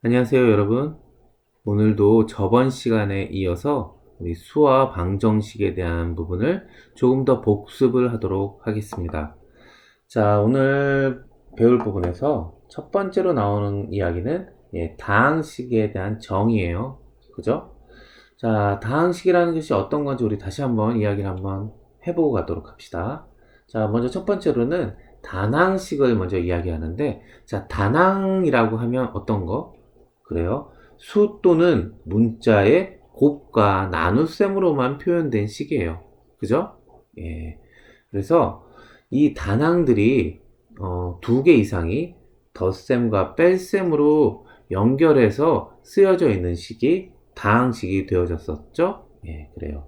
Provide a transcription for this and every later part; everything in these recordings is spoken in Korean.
안녕하세요, 여러분. 오늘도 저번 시간에 이어서 우리 수와 방정식에 대한 부분을 조금 더 복습을 하도록 하겠습니다. 자, 오늘 배울 부분에서 첫 번째로 나오는 이야기는 다항식에 대한 정의예요. 그죠? 자, 다항식이라는 것이 어떤 건지 우리 다시 한번 이야기를 한번 해보고 가도록 합시다. 자, 먼저 첫 번째로는 단항식을 먼저 이야기하는데, 자, 단항이라고 하면 어떤 거? 그래요? 수 또는 문자의 곱과 나눗셈으로만 표현된 식이에요. 그죠? 예. 그래서 이 단항들이 두 개 이상이 덧셈과 뺄셈으로 연결해서 쓰여져 있는 식이 다항식이 되어졌었죠? 예, 그래요.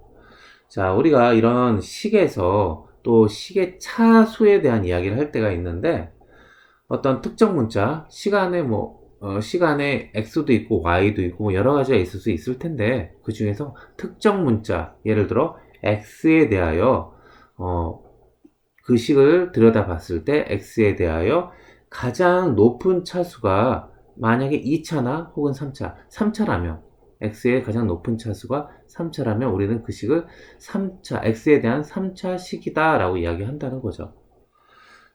자, 우리가 이런 식에서 또 식의 차수에 대한 이야기를 할 때가 있는데, 어떤 특정 문자, 시간에 x도 있고 y도 있고 뭐 여러 가지가 있을 수 있을 텐데, 그 중에서 특정 문자, 예를 들어 x에 대하여 그 식을 들여다봤을 때 x에 대하여 가장 높은 차수가 만약에 2차나 혹은 3차, 3차라면 x의 가장 높은 차수가 3차라면 우리는 그 식을 3차, x에 대한 3차 식이다 라고 이야기한다는 거죠.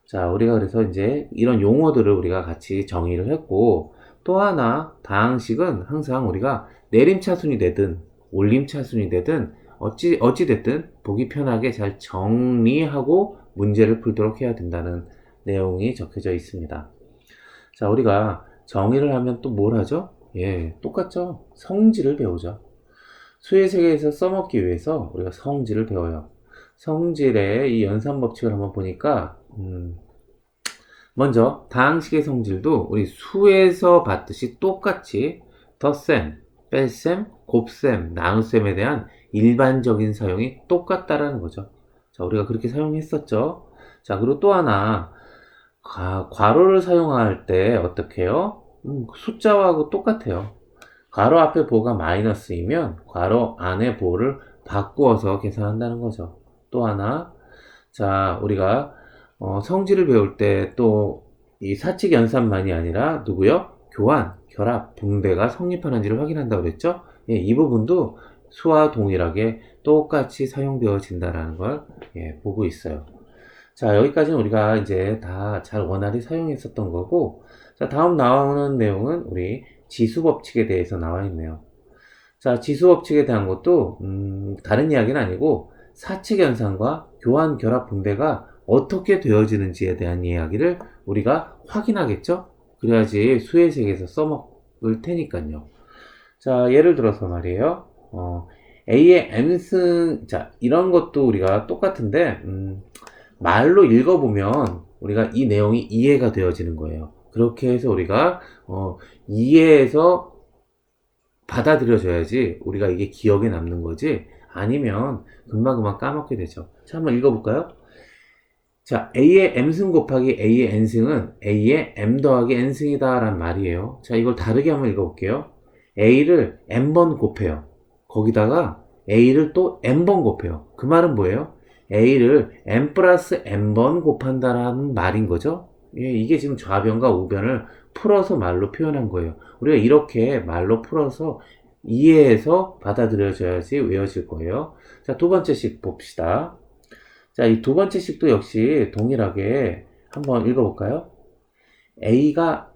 자, 우리가 그래서 이제 이런 용어들을 우리가 같이 정의를 했고, 또 하나 다항식은 항상 우리가 내림차순이 되든 올림차순이 되든 어찌됐든 보기 편하게 잘 정리하고 문제를 풀도록 해야 된다는 내용이 적혀져 있습니다. 자, 우리가 정의를 하면 또 뭘 하죠? 예, 똑같죠. 성질을 배우죠. 수의 세계에서 써먹기 위해서 우리가 성질을 배워요. 성질의 이 연산 법칙을 한번 보니까, 먼저 다항식의 성질도 우리 수에서 봤듯이 똑같이 덧셈, 뺄셈, 곱셈, 나눗셈에 대한 일반적인 사용이 똑같다라는 거죠. 자, 우리가 그렇게 사용했었죠. 자, 그리고 또 하나, 괄호를 사용할 때 어떻게 해요? 숫자하고 똑같아요. 괄호 앞에 보가 마이너스이면 괄호 안에 보를 바꾸어서 계산한다는 거죠. 또 하나, 자, 우리가 성질을 배울 때 또 이 사칙 연산만이 아니라 누구요? 교환, 결합, 분배가 성립하는지를 확인한다고 그랬죠? 예, 이 부분도 수와 동일하게 똑같이 사용되어진다라는 걸 보고 있어요. 자, 여기까지는 우리가 이제 다 잘 원활히 사용했었던 거고, 자, 다음 나오는 내용은 우리 지수 법칙에 대해서 나와 있네요. 자, 지수 법칙에 대한 것도 다른 이야기는 아니고 사칙 연산과 교환, 결합, 분배가 어떻게 되어지는지에 대한 이야기를 우리가 확인하겠죠? 그래야지 수의 세계에서 써먹을 테니까요. 자, 예를 들어서 말이에요. A의 M승, 자, 이런 것도 우리가 똑같은데, 말로 읽어보면 우리가 이 내용이 이해가 되어지는 거예요. 그렇게 해서 우리가, 이해해서 받아들여져야지 우리가 이게 기억에 남는 거지, 아니면 금방금방 까먹게 되죠. 자, 한번 읽어볼까요? 자, A의 M승 곱하기 A의 N승은 A의 M 더하기 N승이다 라는 말이에요. 자, 이걸 다르게 한번 읽어볼게요. A를 N번 곱해요. 거기다가 A를 또 N번 곱해요. 그 말은 뭐예요? A를 N 플러스 N번 곱한다라는 말인 거죠. 예, 이게 지금 좌변과 우변을 풀어서 말로 표현한 거예요. 우리가 이렇게 말로 풀어서 이해해서 받아들여져야지 외워질 거예요. 자, 두 번째 식 봅시다. 자, 이 두 번째 식도 역시 동일하게 한번 읽어볼까요? A가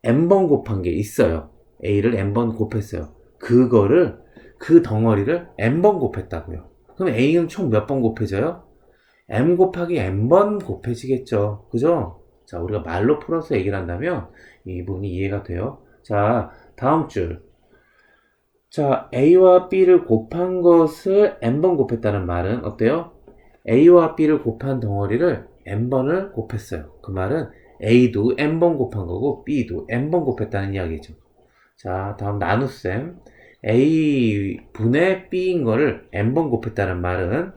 N번 곱한 게 있어요. A를 N번 곱했어요. 그 덩어리를 N번 곱했다고요. 그럼 A는 총 몇 번 곱해져요? M 곱하기 N번 곱해지겠죠. 그죠? 자, 우리가 말로 풀어서 얘기를 한다면 이 부분이 이해가 돼요. 자, 다음 줄. 자, A와 B를 곱한 것을 N번 곱했다는 말은 어때요? A와 B를 곱한 덩어리를 N번을 곱했어요. 그 말은 A도 N번 곱한 거고 B도 N번 곱했다는 이야기죠. 자, 다음 나눗셈. A분의 B인 거를 N번 곱했다는 말은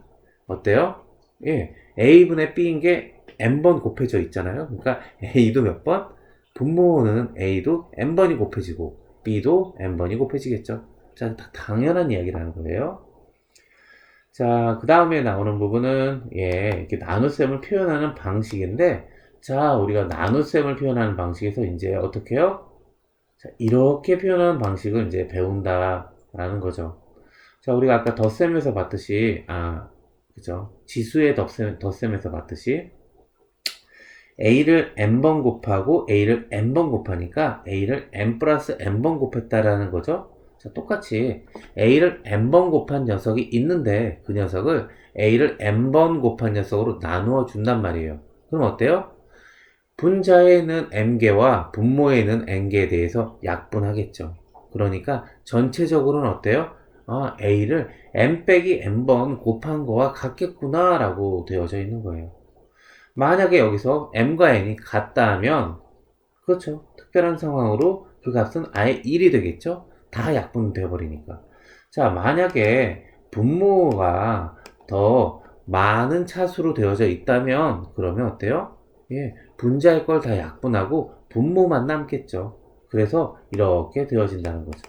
어때요? 예, A분의 B인 게 N번 곱해져 있잖아요. 그러니까 A도 몇 번? 분모는 A도 N번이 곱해지고 B도 N번이 곱해지겠죠. 자, 다 당연한 이야기라는 거예요. 자, 그 다음에 나오는 부분은, 이렇게 나눗셈을 표현하는 방식인데, 자, 우리가 나눗셈을 표현하는 방식에서 이제 어떻게 해요? 자, 이렇게 표현하는 방식을 이제 배운다라는 거죠. 자, 우리가 아까 덧셈에서 봤듯이, 그죠? 지수의 덧셈에서 봤듯이, a를 n번 곱하고 a를 n번 곱하니까 a를 n 플러스 n번 곱했다라는 거죠. 자, 똑같이 a를 n번 곱한 녀석이 있는데 그 녀석을 a를 n번 곱한 녀석으로 나누어 준단 말이에요. 그럼 어때요? 분자에는 m개와 분모에는 n개에 대해서 약분하겠죠. 그러니까 전체적으로는 어때요? a를 n 빼기 n번 곱한 거와 같겠구나 라고 되어져 있는 거예요. 만약에 여기서 m과 n이 같다 하면, 그렇죠, 특별한 상황으로 그 값은 아예 1이 되겠죠. 다 약분돼 버리니까. 자, 만약에 분모가 더 많은 차수로 되어져 있다면 그러면 어때요? 예, 분자의 걸 다 약분하고 분모만 남겠죠. 그래서 이렇게 되어진다는 거죠.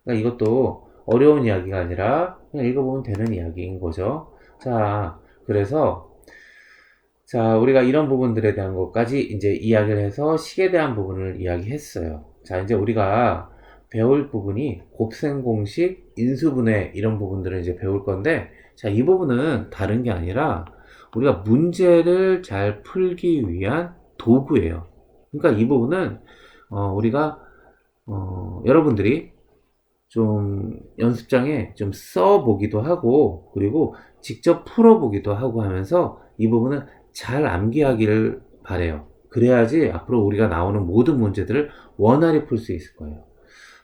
그러니까 이것도 어려운 이야기가 아니라 그냥 읽어보면 되는 이야기인 거죠. 자, 그래서 우리가 이런 부분들에 대한 것까지 이제 이야기를 해서 식에 대한 부분을 이야기했어요. 자, 이제 우리가 배울 부분이 곱셈 공식, 인수분해 이런 부분들을 이제 배울 건데, 자, 이 부분은 다른 게 아니라 우리가 문제를 잘 풀기 위한 도구예요. 그러니까 이 부분은 우리가 여러분들이 좀 연습장에 좀 써보기도 하고 그리고 직접 풀어보기도 하고 하면서 이 부분은 잘 암기하기를 바래요. 그래야지 앞으로 우리가 나오는 모든 문제들을 원활히 풀 수 있을 거예요.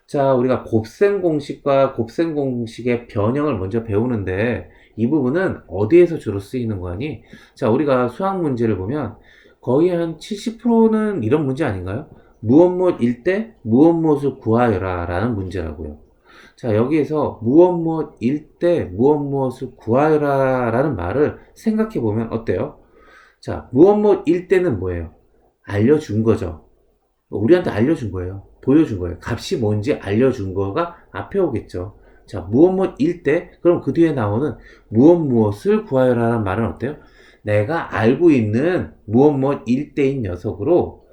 자, 우리가 곱셈 공식과 곱셈 공식의 변형을 먼저 배우는데 이 부분은 어디에서 주로 쓰이는 거니? 자, 우리가 수학 문제를 보면 거의 한 70%는 이런 문제 아닌가요? 무엇무엇일 때 무엇무엇을 구하여라 라는 문제라고요. 자, 여기에서 무엇무엇일 때 무엇무엇을 구하여라 라는 말을 생각해 보면 어때요? 자, 무엇무엇일 때는 뭐예요? 알려준 거죠. 우리한테 알려준 거예요. 보여준 거예요. 값이 뭔지 알려준 거가 앞에 오겠죠. 자, 무엇무엇일 때, 그럼 그 뒤에 나오는 무엇무엇을 구하여라는 말은 어때요? 내가 알고 있는 무엇무엇일 때인 녀석으로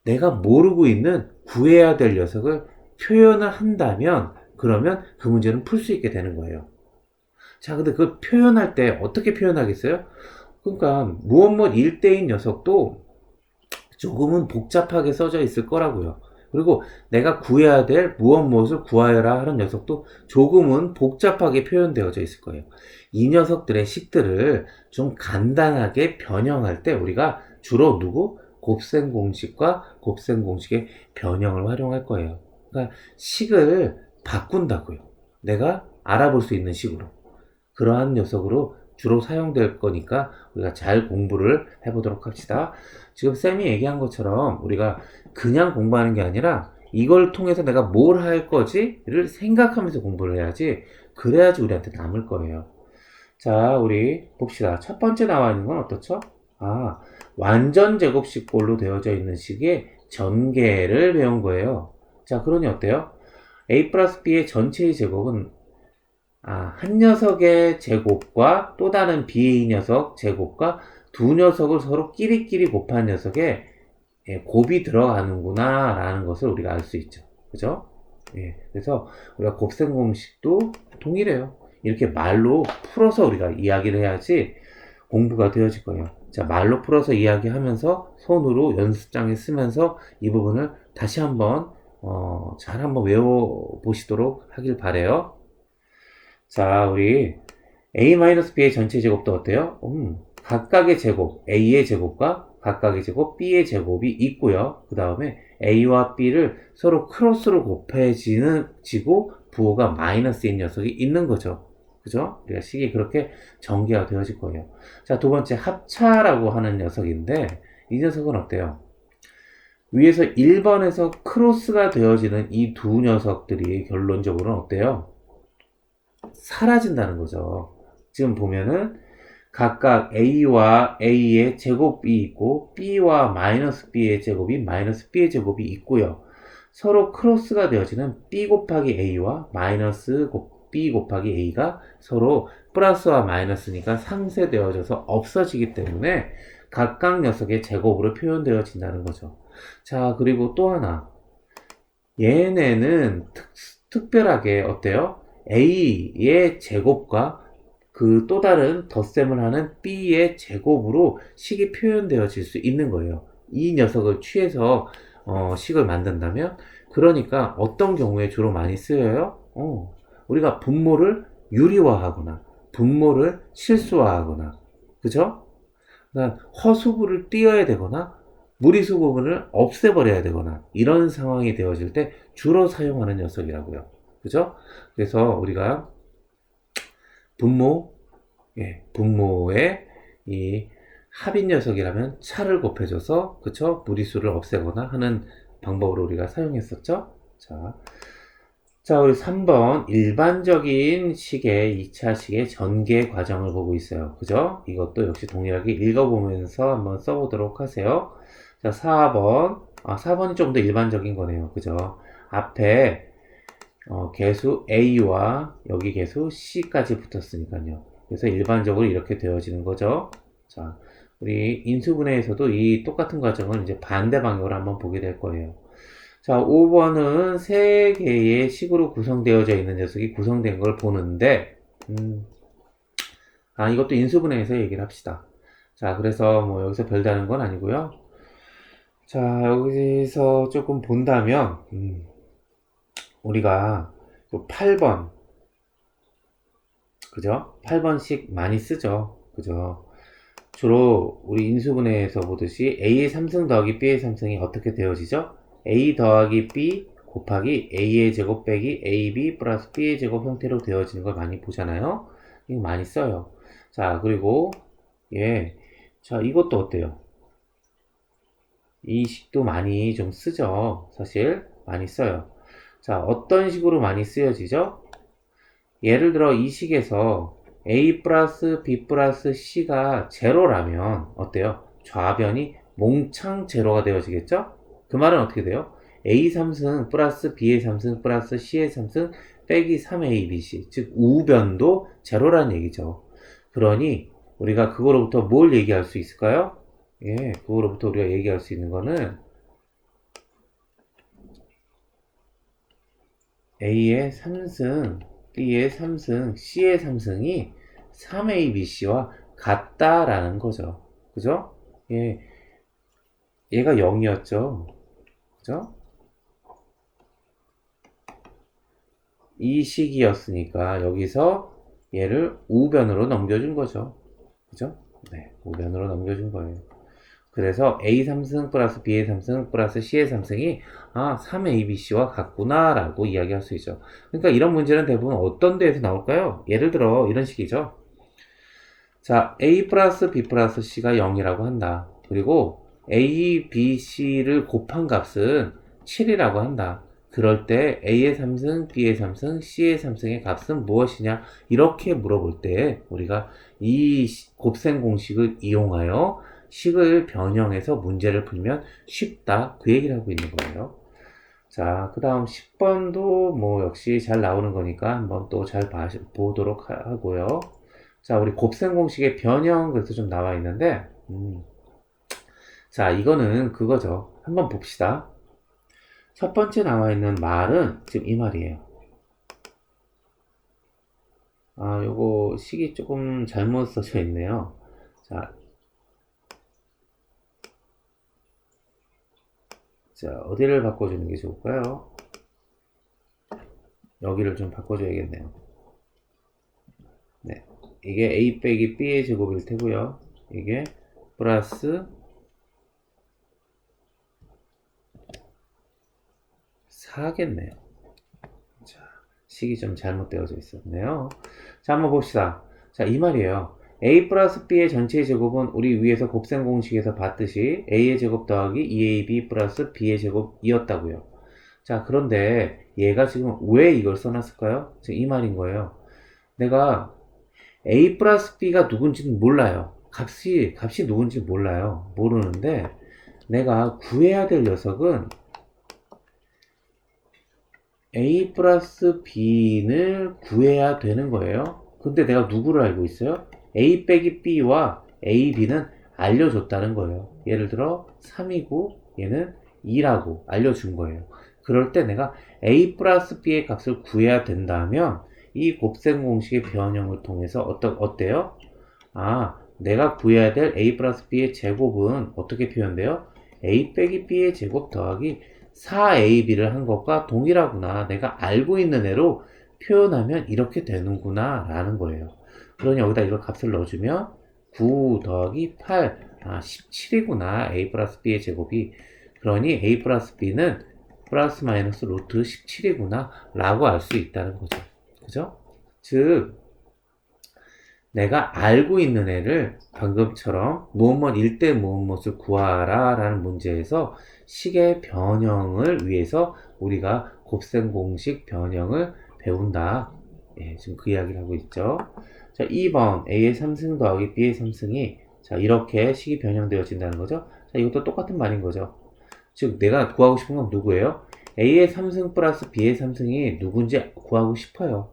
내가 모르고 있는 구해야 될 녀석을 표현을 한다면 그러면 그 문제는 풀 수 있게 되는 거예요. 자, 근데 그 표현할 때 어떻게 표현하겠어요? 그러니까 무엇무엇일 때인 녀석도 조금은 복잡하게 써져 있을 거라고요. 그리고 내가 구해야 될 무엇을 구하여라 하는 녀석도 조금은 복잡하게 표현되어져 있을 거예요. 이 녀석들의 식들을 좀 간단하게 변형할 때 우리가 주로 곱셈 공식과 곱셈 공식의 변형을 활용할 거예요. 그러니까 식을 바꾼다고요. 내가 알아볼 수 있는 식으로. 그러한 녀석으로 주로 사용될 거니까 우리가 잘 공부를 해보도록 합시다. 지금 쌤이 얘기한 것처럼 우리가 그냥 공부하는 게 아니라 이걸 통해서 내가 뭘 할 거지를 생각하면서 공부를 해야지. 그래야지 우리한테 남을 거예요. 자, 우리 봅시다. 첫 번째 나와 있는 건 어떻죠? 완전 제곱식꼴로 되어져 있는 식의 전개를 배운 거예요. 자, 그러니 어때요? a 플러스 b의 전체의 제곱은 한 녀석의 제곱과 또 다른 b의 녀석 제곱과 두 녀석을 서로 끼리끼리 곱한 녀석에 곱이 들어가는구나 라는 것을 우리가 알 수 있죠. 그죠? 예, 그래서 우리가 곱셈 공식도 동일해요. 이렇게 말로 풀어서 우리가 이야기를 해야지 공부가 되어질 거예요. 자, 말로 풀어서 이야기하면서 손으로 연습장에 쓰면서 이 부분을 다시 한번 잘 한번 외워보시도록 하길 바래요. 자, 우리 a-b의 전체 제곱도 어때요? 각각의 제곱, a의 제곱과 각각의 제곱, b의 제곱이 있고요. 그 다음에 a와 b를 서로 크로스로 곱해지고 부호가 마이너스인 녀석이 있는 거죠. 그죠? 우리가 식이 그렇게 전개가 되어질 거예요. 자, 두 번째 합차라고 하는 녀석인데 이 녀석은 어때요? 위에서 1번에서 크로스가 되어지는 이 두 녀석들이 결론적으로는 어때요? 사라진다는 거죠. 지금 보면은 각각 a와 a의 제곱이 있고 b와 마이너스 b의 제곱이 마이너스 b의 제곱이 있고요. 서로 크로스가 되어지는 b 곱하기 a와 마이너스 b 곱하기 a가 서로 플러스와 마이너스니까 상쇄되어져서 없어지기 때문에 각각 녀석의 제곱으로 표현되어진다는 거죠. 자, 그리고 또 하나 얘네는 특별하게 어때요? A의 제곱과 그 또 다른 덧셈을 하는 B의 제곱으로 식이 표현되어질 수 있는 거예요. 이 녀석을 취해서 식을 만든다면, 그러니까 어떤 경우에 주로 많이 쓰여요? 우리가 분모를 유리화하거나 분모를 실수화하거나, 그죠? 그러니까 허수부를 띄어야 되거나 무리수 부분을 없애버려야 되거나 이런 상황이 되어질 때 주로 사용하는 녀석이라고요. 그죠? 그래서 우리가 분모, 분모에 이 합인 녀석이라면 차를 곱해줘서, 그쵸? 무리수를 없애거나 하는 방법으로 우리가 사용했었죠? 자, 우리 3번 일반적인 식의 2차 식의 전개 과정을 보고 있어요. 그죠? 이것도 역시 동일하게 읽어보면서 한번 써보도록 하세요. 자, 4번. 4번이 좀 더 일반적인 거네요. 그죠? 앞에 개수 A와 여기 개수 C까지 붙었으니까요. 그래서 일반적으로 이렇게 되어지는 거죠. 자, 우리 인수분해에서도 이 똑같은 과정을 이제 반대 방향으로 한번 보게 될 거예요. 자, 5번은 3개의 식으로 구성되어져 있는 녀석이 구성된 걸 보는데, 이것도 인수분해에서 얘기를 합시다. 자, 그래서 뭐 여기서 별다른 건 아니고요. 자, 여기서 조금 본다면, 우리가 8번, 그죠? 8번씩 많이 쓰죠. 그죠? 주로 우리 인수분해에서 보듯이 A의 3승 더하기 B의 3승이 어떻게 되어지죠? A 더하기 B 곱하기 A의 제곱 빼기 AB 플러스 B의 제곱 형태로 되어지는 걸 많이 보잖아요. 이거 많이 써요. 자, 그리고 자, 이것도 어때요? 이 식도 많이 좀 쓰죠. 사실 많이 써요. 자, 어떤 식으로 많이 쓰여지죠? 예를 들어 이 식에서 A 플러스 B 플러스 C가 제로라면 어때요? 좌변이 몽창 제로가 되어지겠죠? 그 말은 어떻게 돼요? A 3승 플러스 B의 3승 플러스 C의 3승 빼기 3A, B, C. 즉 우변도 제로라는 얘기죠. 그러니 우리가 그거로부터 뭘 얘기할 수 있을까요? 그거로부터 우리가 얘기할 수 있는 거는 A의 3승, B의 3승, C의 3승이 3A, B, C와 같다라는 거죠. 그죠? 얘가 0이었죠. 그죠? 이 식이었으니까 여기서 얘를 우변으로 넘겨준 거죠. 그죠? 네, 우변으로 넘겨준 거예요. 그래서 A 3승 플러스 B의 3승 플러스 C의 3승이 3ABC와 같구나 라고 이야기할 수 있죠. 그러니까 이런 문제는 대부분 어떤 데에서 나올까요? 예를 들어 이런 식이죠. 자, A 플러스 B 플러스 C가 0이라고 한다. 그리고 A, B, C를 곱한 값은 7이라고 한다. 그럴 때 A의 3승, B의 3승, C의 3승의 값은 무엇이냐? 이렇게 물어볼 때 우리가 이 곱셈 공식을 이용하여 식을 변형해서 문제를 풀면 쉽다. 그 얘기를 하고 있는 거예요. 자, 그 다음 10번도 뭐 역시 잘 나오는 거니까 한번 또 잘 보도록 하고요. 자, 우리 곱셈 공식의 변형 그래서 좀 나와 있는데, 자, 이거는 그거죠. 한번 봅시다. 첫 번째 나와 있는 말은 지금 이 말이에요. 요거 식이 조금 잘못 써져 있네요. 자, 어디를 바꿔주는 게 좋을까요? 여기를 좀 바꿔줘야겠네요. 네. 이게 A 빼기 B의 제곱일 테고요. 이게 플러스 4겠네요. 자, 식이 좀 잘못되어져 있었네요. 자, 한번 봅시다. 자, 이 말이에요. A 플러스 B의 전체의 제곱은 우리 위에서 곱셈 공식에서 봤듯이 A의 제곱 더하기 2AB 플러스 B의 제곱이었다고요. 자, 그런데 얘가 지금 왜 이걸 써놨을까요? 지금 이 말인 거예요. 내가 A 플러스 B가 누군지는 몰라요. 값이 누군지 몰라요. 모르는데 내가 구해야 될 녀석은 A 플러스 B를 구해야 되는 거예요. 근데 내가 누구를 알고 있어요? A 빼기 B와 A, B는 알려줬다는 거예요. 예를 들어 3이고 얘는 2라고 알려준 거예요. 그럴 때 내가 a 플러스 b의 값을 구해야 된다면 이 곱셈 공식의 변형을 통해서 어때요? 내가 구해야 될 a 플러스 b의 제곱은 어떻게 표현돼요? a 빼기 b의 제곱 더하기 4ab를 한 것과 동일하구나. 내가 알고 있는 애로 표현하면 이렇게 되는구나 라는 거예요. 그러니 여기다 이걸 값을 넣어주면 9 더하기 8, 17이구나. a 플러스 b의 제곱이. 그러니 a 플러스 b는 플러스 마이너스 루트 17이구나 라고 알 수 있다는 거죠. 그죠? 즉 내가 알고 있는 애를 방금처럼 무엇 1대 무엇을 구하라 라는 문제에서 식의 변형을 위해서 우리가 곱셈 공식 변형을 배운다. 예, 지금 그 이야기를 하고 있죠. 자, 2번 a의 3승 더하기 b의 3승이 자 이렇게 식이 변형되어진다는 거죠. 자, 이것도 똑같은 말인 거죠. 즉 내가 구하고 싶은 건 누구예요? a의 3승 플러스 b의 3승이 누군지 구하고 싶어요.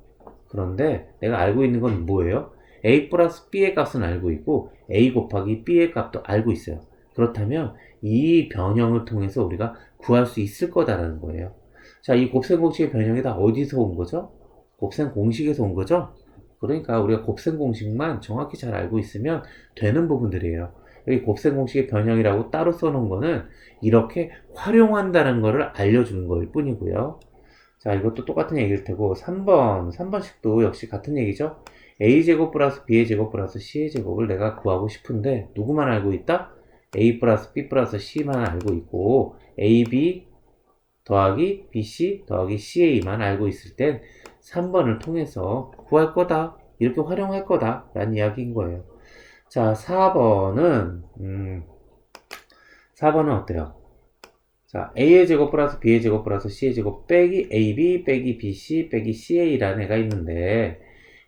그런데 내가 알고 있는 건 뭐예요? a 플러스 b의 값은 알고 있고 a 곱하기 b의 값도 알고 있어요. 그렇다면 이 변형을 통해서 우리가 구할 수 있을 거다라는 거예요. 자, 이 곱셈 공식의 변형이 다 어디서 온 거죠? 곱셈 공식에서 온 거죠? 그러니까 우리가 곱셈 공식만 정확히 잘 알고 있으면 되는 부분들이에요. 여기 곱셈 공식의 변형이라고 따로 써놓은 거는 이렇게 활용한다는 거를 알려주는 거일 뿐이고요. 자, 이것도 똑같은 얘기일 테고 3번씩도 역시 같은 얘기죠. a제곱 플러스 b제곱 플러스 c제곱을 내가 구하고 싶은데 누구만 알고 있다? a 플러스 b 플러스 c만 알고 있고 ab 더하기 bc 더하기 ca만 알고 있을 땐 3번을 통해서 구할 거다. 이렇게 활용할 거다. 라는 이야기인 거예요. 자, 4번은 어때요? 자, a의 제곱 플러스 b의 제곱 플러스 c의 제곱 빼기 ab 빼기 bc 빼기 ca라는 애가 있는데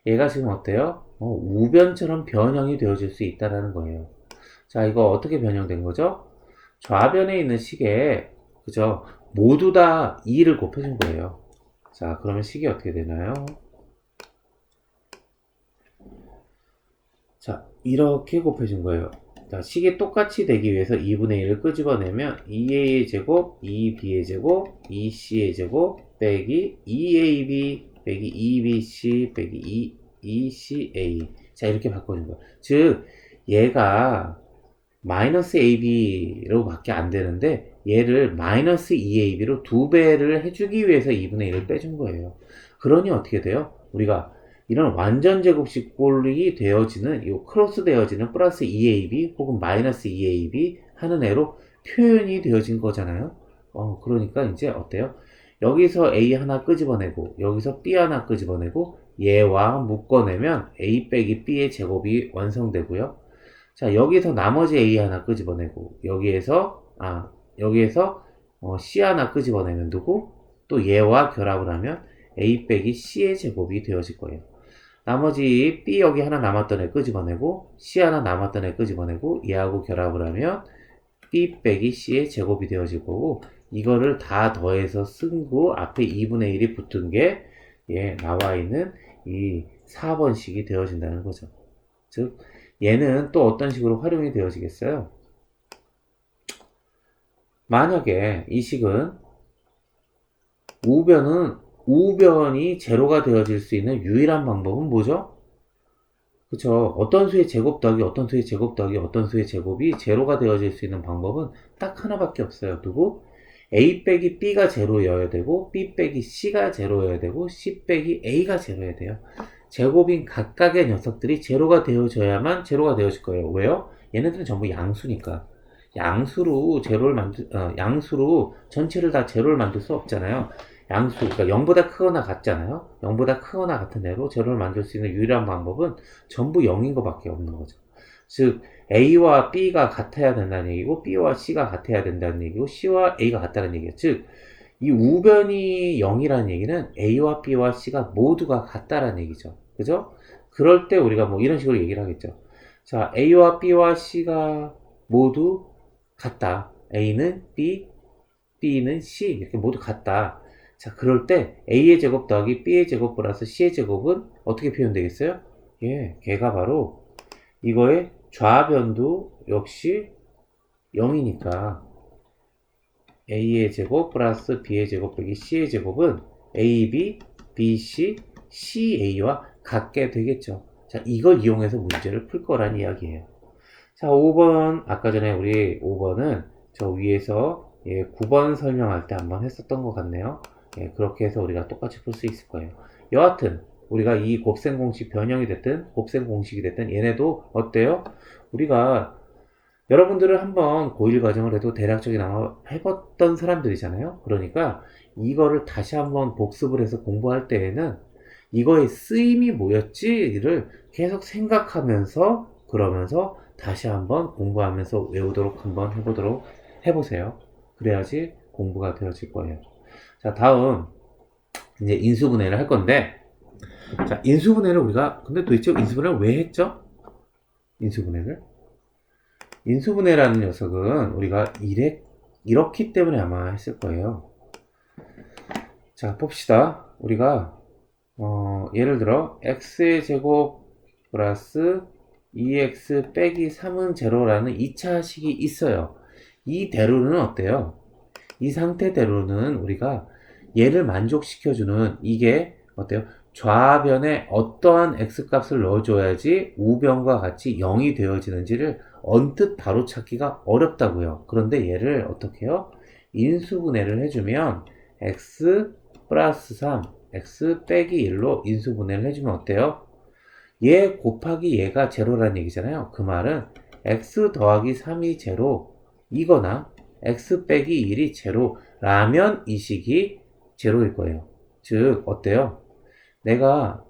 얘가 지금 어때요? 우변처럼 변형이 되어질 수 있다는 거예요. 자, 이거 어떻게 변형된 거죠? 좌변에 있는 식에 그죠? 모두 다 2를 곱해준 거예요. 자, 그러면 식이 어떻게 되나요? 자, 이렇게 곱해준 거예요. 자, 식이 똑같이 되기 위해서 2분의 1을 끄집어내면 2a의 제곱, 2b의 제곱, 2c의 제곱, 빼기 2ab, 빼기 2bc, 빼기 2ca. 자, 이렇게 바꿔준 거예요. 즉, 얘가 마이너스 ab로 밖에 안 되는데, 얘를 마이너스 2ab로 2배를 해주기 위해서 2분의 1을 빼준 거예요. 그러니 어떻게 돼요? 우리가 이런 완전 제곱식 꼴이 되어지는, 이 크로스 되어지는 플러스 2ab 혹은 마이너스 2ab 하는 애로 표현이 되어진 거잖아요. 그러니까 이제 어때요? 여기서 a 하나 끄집어내고, 여기서 b 하나 끄집어내고, 얘와 묶어내면 a 빼기 b의 제곱이 완성되고요. 자, 여기서 나머지 a 하나 끄집어내고, 여기에서 c 하나 끄집어내면 누구? 또 얘와 결합을 하면 a 빼기 c의 제곱이 되어질 거예요. 나머지 b 여기 하나 남았던 애 끄집어내고 c 하나 남았던 애 끄집어내고 얘하고 결합을 하면 b 빼기 c의 제곱이 되어질 거고 이거를 다 더해서 쓴 거 앞에 2분의 1이 붙은 게 나와 있는 이 4번식이 되어진다는 거죠. 즉 얘는 또 어떤 식으로 활용이 되어지겠어요? 만약에 이 식은 우변이 제로가 되어질 수 있는 유일한 방법은 뭐죠? 그쵸. 어떤 수의 제곱 더하기 어떤 수의 제곱 더하기 어떤 수의 제곱이 제로가 되어질 수 있는 방법은 딱 하나밖에 없어요. 누구? a 빼기 b가 제로여야 되고 b 빼기 c가 제로여야 되고 c 빼기 a가 제로여야 돼요. 제곱인 각각의 녀석들이 제로가 되어져야만 제로가 되어질 거예요. 왜요? 얘네들은 전부 양수니까. 양수로 전체를 다 제로를 만들 수 없잖아요. 양수, 그러니까 0보다 크거나 같잖아요. 0보다 크거나 같은 애로 제로를 만들 수 있는 유일한 방법은 전부 0인 것밖에 없는 거죠. 즉 A와 B가 같아야 된다는 얘기고 B와 C가 같아야 된다는 얘기고 C와 A가 같다는 얘기예요. 즉 이 우변이 0이라는 얘기는 A와 B와 C가 모두가 같다라는 얘기죠. 그죠? 그럴 때 우리가 뭐 이런 식으로 얘기를 하겠죠. 자, A와 B와 C가 모두 같다. A는 B, B는 C 이렇게 모두 같다. 자, 그럴 때 A의 제곱 더하기 B의 제곱 플러스 C의 제곱은 어떻게 표현되겠어요? 걔가 바로 이거의 좌변도 역시 0이니까 a의 제곱 플러스 b의 제곱 빼기 c의 제곱은 ab, bc, ca와 같게 되겠죠. 자, 이걸 이용해서 문제를 풀 거란 이야기예요. 자, 5번, 아까 전에 우리 5번은 저 위에서 9번 설명할 때 한번 했었던 것 같네요. 그렇게 해서 우리가 똑같이 풀 수 있을 거예요. 여하튼 우리가 이 곱셈 공식 변형이 됐든 곱셈 공식이 됐든 얘네도 어때요? 우리가 여러분들은 한번 고1 과정을 해도 대략적인 아마 해봤던 사람들이잖아요. 그러니까 이거를 다시 한번 복습을 해서 공부할 때에는 이거의 쓰임이 뭐였지를 계속 생각하면서 그러면서 다시 한번 공부하면서 외우도록 한번 해보세요. 그래야지 공부가 되어질 거예요. 자, 다음 이제 인수분해를 할 건데, 자, 인수분해를 우리가 근데 도대체 인수분해를 왜 했죠? 인수분해라는 녀석은 우리가 이렇기 때문에 아마 했을 거예요. 자, 봅시다. 우리가 예를 들어 x의 제곱 플러스 2x 빼기 3은 제로라는 2차식이 있어요. 이 대로는 어때요? 이 상태대로는 우리가 얘를 만족시켜주는 이게 어때요? 좌변에 어떠한 x값을 넣어줘야지 우변과 같이 0이 되어지는지를 언뜻 바로 찾기가 어렵다고요. 그런데 얘를 어떻게 해요? 인수분해를 해주면 x 플러스 3, x 빼기 1로 인수분해를 해주면 어때요? 얘 곱하기 얘가 제로라는 얘기잖아요. 그 말은 x 더하기 3이 제로 이거나 x 빼기 1이 제로라면 이 식이 제로일 거예요. 즉 어때요? 내가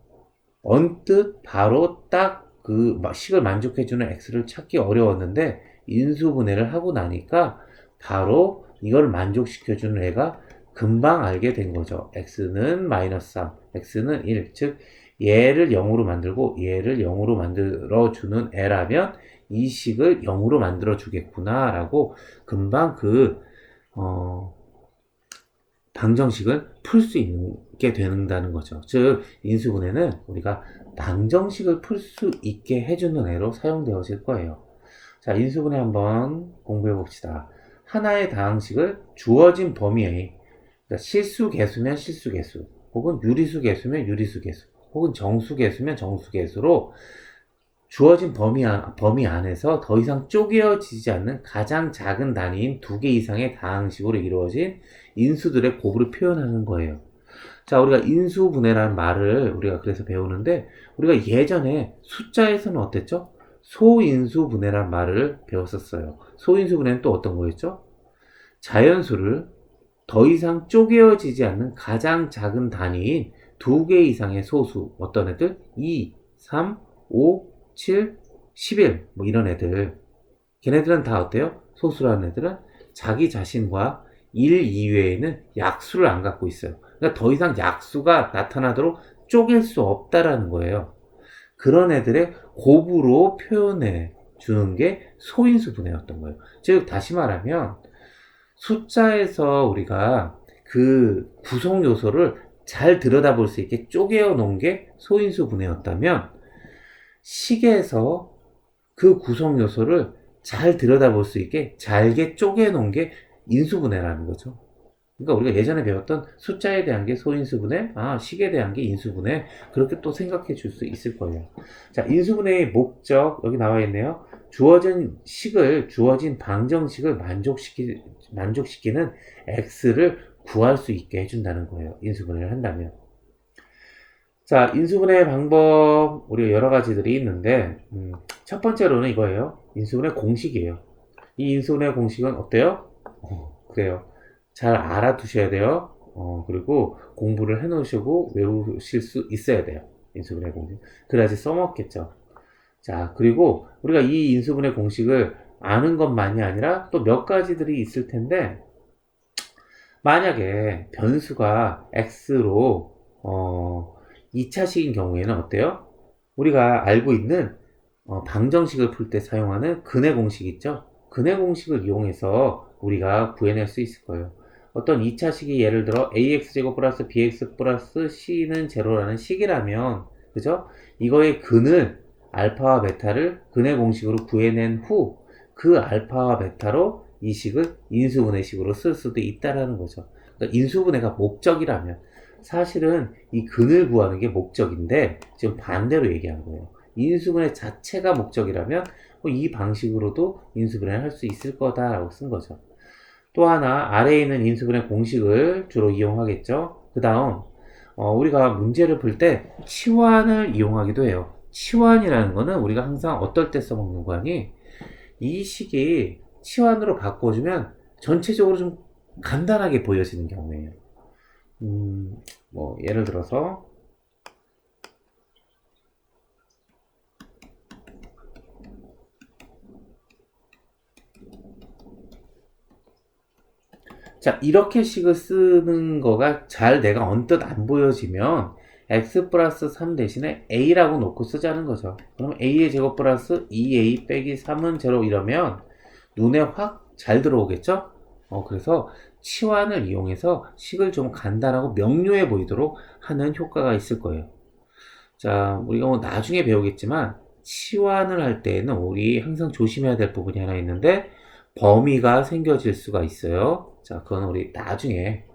언뜻 바로 딱 그 식을 만족해주는 x를 찾기 어려웠는데 인수분해를 하고 나니까 바로 이걸 만족시켜주는 애가 금방 알게 된 거죠. x는 마이너스 3, x는 1. 즉 얘를 0으로 만들고 얘를 0으로 만들어주는 애라면 이 식을 0으로 만들어주겠구나 라고 금방 방정식을 풀 수 있게 된다는 거죠. 즉 인수분해는 우리가 방정식을 풀 수 있게 해주는 애로 사용되어질 거예요. 자, 인수분해 한번 공부해 봅시다. 하나의 다항식을 주어진 범위에 그러니까 실수계수면 실수계수 혹은 유리수계수면 유리수계수 혹은 정수계수면 정수계수로 주어진 범위 안에서 더 이상 쪼개어지지 않는 가장 작은 단위인 2개 이상의 다항식으로 이루어진 인수들의 곱을 표현하는 거예요. 자, 우리가 인수분해라는 말을 우리가 그래서 배우는데 우리가 예전에 숫자에서는 어땠죠? 소인수분해라는 말을 배웠었어요. 소인수분해는 또 어떤 거였죠? 자연수를 더 이상 쪼개어지지 않는 가장 작은 단위인 2개 이상의 소수 어떤 애들? 2, 3, 5, 7, 11 뭐 이런 애들 걔네들은 다 어때요? 소수라는 애들은 자기 자신과 1 이외에는 약수를 안 갖고 있어요. 그러니까 더 이상 약수가 나타나도록 쪼갤 수 없다라는 거예요. 그런 애들의 곱으로 표현해 주는 게 소인수 분해였던 거예요. 즉 다시 말하면 숫자에서 우리가 그 구성 요소를 잘 들여다볼 수 있게 쪼개어 놓은 게 소인수 분해였다면 식에서 그 구성 요소를 잘 들여다볼 수 있게 잘게 쪼개 놓은 게 인수분해라는 거죠. 그러니까 우리가 예전에 배웠던 숫자에 대한 게 소인수분해, 식에 대한 게 인수분해, 그렇게 또 생각해 줄 수 있을 거예요. 자, 인수분해의 목적, 여기 나와 있네요. 주어진 방정식을 만족시키는 x를 구할 수 있게 해준다는 거예요. 인수분해를 한다면. 자, 인수분해 방법, 우리가 여러 가지들이 있는데, 첫 번째로는 이거예요. 인수분해 공식이에요. 이 인수분해 공식은 어때요? 그래요. 잘 알아두셔야 돼요. 그리고 공부를 해놓으시고 외우실 수 있어야 돼요. 인수분해 공식. 그래야지 써먹겠죠. 자, 그리고 우리가 이 인수분해 공식을 아는 것만이 아니라 또 몇 가지들이 있을 텐데, 만약에 변수가 x로 2차식인 경우에는 어때요? 우리가 알고 있는 방정식을 풀 때 사용하는 근해 공식 있죠? 근해 공식을 이용해서 우리가 구해낼 수 있을 거예요. 어떤 2차식이 예를 들어 ax제곱 플러스 bx 플러스 c는 제로라는 식이라면 그죠? 이거의 근을 알파와 베타를 근해 공식으로 구해낸 후 그 알파와 베타로 이 식을 인수분해식으로 쓸 수도 있다라는 거죠. 그러니까 인수분해가 목적이라면 사실은 이 근을 구하는 게 목적인데 지금 반대로 얘기한 거예요. 인수분해 자체가 목적이라면 이 방식으로도 인수분해를 할 수 있을 거다라고 쓴 거죠. 또 하나 아래에 있는 인수분해 공식을 주로 이용하겠죠. 그 다음 우리가 문제를 풀 때 치환을 이용하기도 해요. 치환이라는 거는 우리가 항상 어떨 때 써먹는 거 아니? 이 식이 치환으로 바꿔주면 전체적으로 좀 간단하게 보여지는 경우에요. 뭐 예를 들어서 자, 이렇게 식을 쓰는 거가 잘 내가 언뜻 안 보여지면 x 플러스 3 대신에 a라고 놓고 쓰자는 거죠. 그럼 a의 제곱 플러스 2a 빼기 3은 0 이러면 눈에 확 잘 들어오겠죠? 그래서 치환을 이용해서 식을 좀 간단하고 명료해 보이도록 하는 효과가 있을 거예요. 자, 우리가 뭐 나중에 배우겠지만 치환을 할 때에는 우리 항상 조심해야 될 부분이 하나 있는데 범위가 생겨질 수가 있어요. 자, 그건 우리 나중에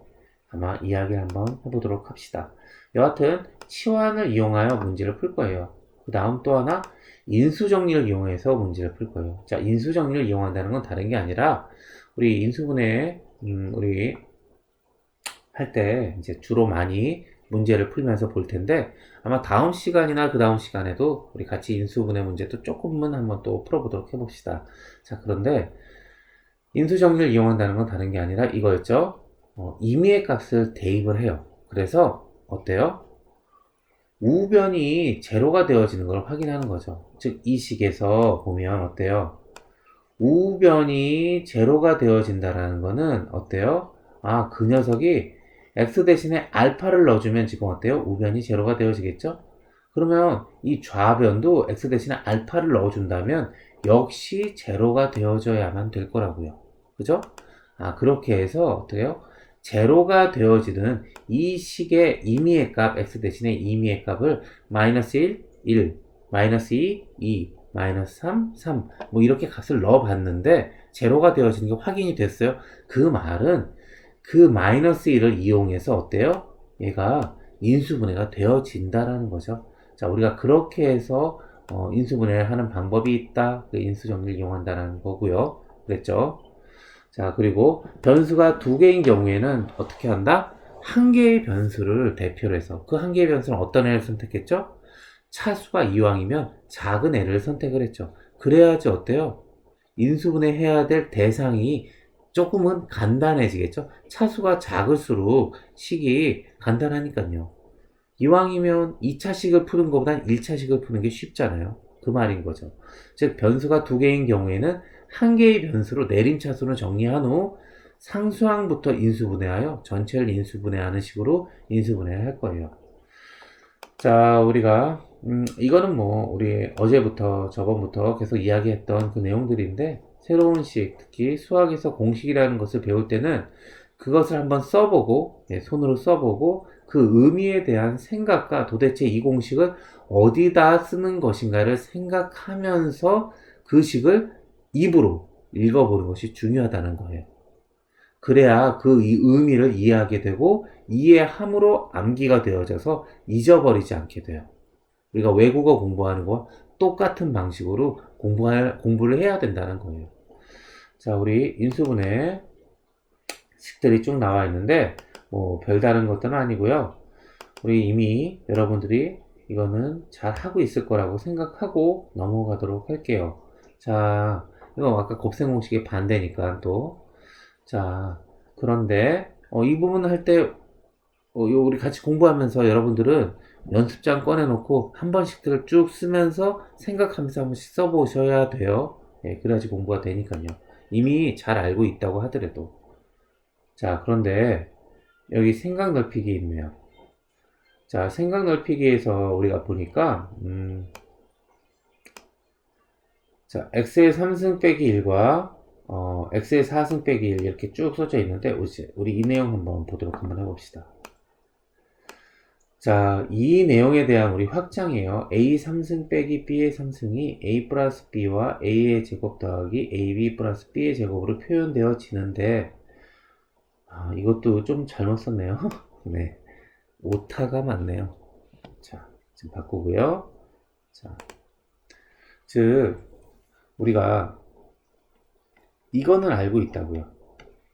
아마 이야기를 한번 해보도록 합시다. 여하튼 치환을 이용하여 문제를 풀 거예요. 그 다음 또 하나 인수정리를 이용해서 문제를 풀 거예요. 자, 인수정리를 이용한다는 건 다른 게 아니라 우리 인수분해 우리 할 때 이제 주로 많이 문제를 풀면서 볼 텐데 아마 다음 시간이나 그 다음 시간에도 우리 같이 인수분해 문제도 조금은 한번 또 풀어보도록 해봅시다. 자, 그런데 인수정리를 이용한다는 건 다른 게 아니라 이거였죠. 임의의 값을 대입을 해요. 그래서 어때요? 우변이 제로가 되어지는 걸 확인하는 거죠. 즉 이 식에서 보면 어때요? 우변이 제로가 되어진다라는 거는 어때요? 아, 그 녀석이 x 대신에 알파를 넣어주면 지금 어때요? 우변이 제로가 되어지겠죠? 그러면 이 좌변도 x 대신에 알파를 넣어준다면 역시 제로가 되어져야만 될 거라고요. 그죠? 아, 그렇게 해서 어때요? 제로가 되어지는 이 식의 임의의 값 x 대신에 임의의 값을 마이너스 1, 1, 마이너스 2, 2, 마이너스 3, 3 뭐 이렇게 값을 넣어봤는데 제로가 되어지는 게 확인이 됐어요. 그 말은 그 마이너스 1을 이용해서 어때요? 얘가 인수분해가 되어진다라는 거죠. 자, 우리가 그렇게 해서 인수분해를 하는 방법이 있다. 그 인수정리를 이용한다는 거고요. 그랬죠? 자, 그리고 변수가 두 개인 경우에는 어떻게 한다? 한 개의 변수를 대표로 해서 그 한 개의 변수는 어떤 애를 선택했죠? 차수가 이왕이면 작은 애를 선택을 했죠. 그래야지 어때요? 인수분해 해야 될 대상이 조금은 간단해지겠죠? 차수가 작을수록 식이 간단하니까요. 이왕이면 2차식을 푸는 것보단 1차식을 푸는 게 쉽잖아요. 그 말인 거죠. 즉 변수가 두 개인 경우에는 한 개의 변수로 내림차수를 정리한 후 상수항부터 인수분해하여 전체를 인수분해하는 식으로 인수분해를 할 거예요. 자, 우리가 이거는 뭐 우리 어제부터 저번부터 계속 이야기했던 그 내용들인데 새로운 식, 특히 수학에서 공식이라는 것을 배울 때는 그것을 한번 써보고 손으로 써보고 그 의미에 대한 생각과 도대체 이 공식을 어디다 쓰는 것인가를 생각하면서 그 식을 입으로 읽어보는 것이 중요하다는 거예요. 그래야 그 의미를 이해하게 되고 이해함으로 암기가 되어져서 잊어버리지 않게 돼요. 우리가 외국어 공부하는 거와 똑같은 방식으로 공부를 해야 된다는 거예요. 자, 우리 인수분해 식들이 쭉 나와 있는데 뭐 별다른 것들은 아니고요. 우리 이미 여러분들이 이거는 잘 하고 있을 거라고 생각하고 넘어가도록 할게요. 자, 이거 아까 곱셈 공식의 반대니까 또. 자, 그런데 이 부분 할 때 우리 같이 공부하면서 여러분들은 연습장 꺼내놓고 한 번씩들을 쭉 쓰면서 생각하면서 한 번씩 써보셔야 돼요. 그래야지 공부가 되니까요. 이미 잘 알고 있다고 하더라도. 자, 그런데 여기 생각 넓히기 있네요. 자, 생각 넓히기에서 우리가 보니까 자, x의 3승 빼기 1과 x의 4승 빼기 1 이렇게 쭉 써져 있는데 우리 이 내용 한번 보도록 한번 해봅시다. 자, 이 내용에 대한 우리 확장이에요. A 3승 빼기 B의 3승이 A 플러스 B와 A의 제곱 더하기 AB 플러스 B의 제곱으로 표현되어지는데, 이것도 좀 잘못 썼네요. 네. 오타가 맞네요. 자, 지금 바꾸고요. 자, 즉, 우리가 이거는 알고 있다고요.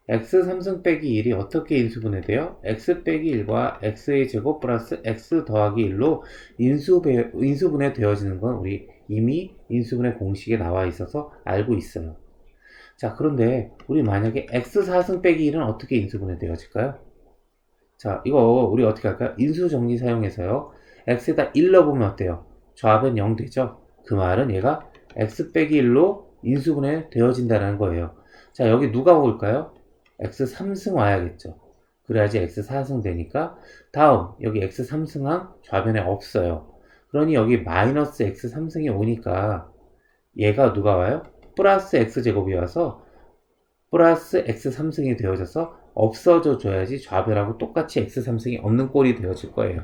x 3승 빼기 1이 어떻게 인수분해돼요? x 빼기 1과 x의 제곱 플러스 x 더하기 1로 인수분해 되어지는 건 우리 이미 인수분해 공식에 나와 있어서 알고 있어요. 자, 그런데 우리 만약에 x 4승 빼기 1은 어떻게 인수분해 되어질까요? 자, 이거 우리 어떻게 할까요? 인수정리 사용해서요. x에다 1 넣어보면 어때요? 좌변 0 되죠? 그 말은 얘가 x 빼기 1로 인수분해 되어진다는 거예요. 자, 여기 누가 올까요? x 3승 와야겠죠. 그래야지 x 4승 되니까. 다음 여기 x 3승항 좌변에 없어요. 그러니 여기 마이너스 x 3승이 오니까 얘가 누가 와요? 플러스 x 제곱이 와서 플러스 x 3승이 되어져서 없어져 줘야지 좌변하고 똑같이 x 3승이 없는 꼴이 되어질 거예요.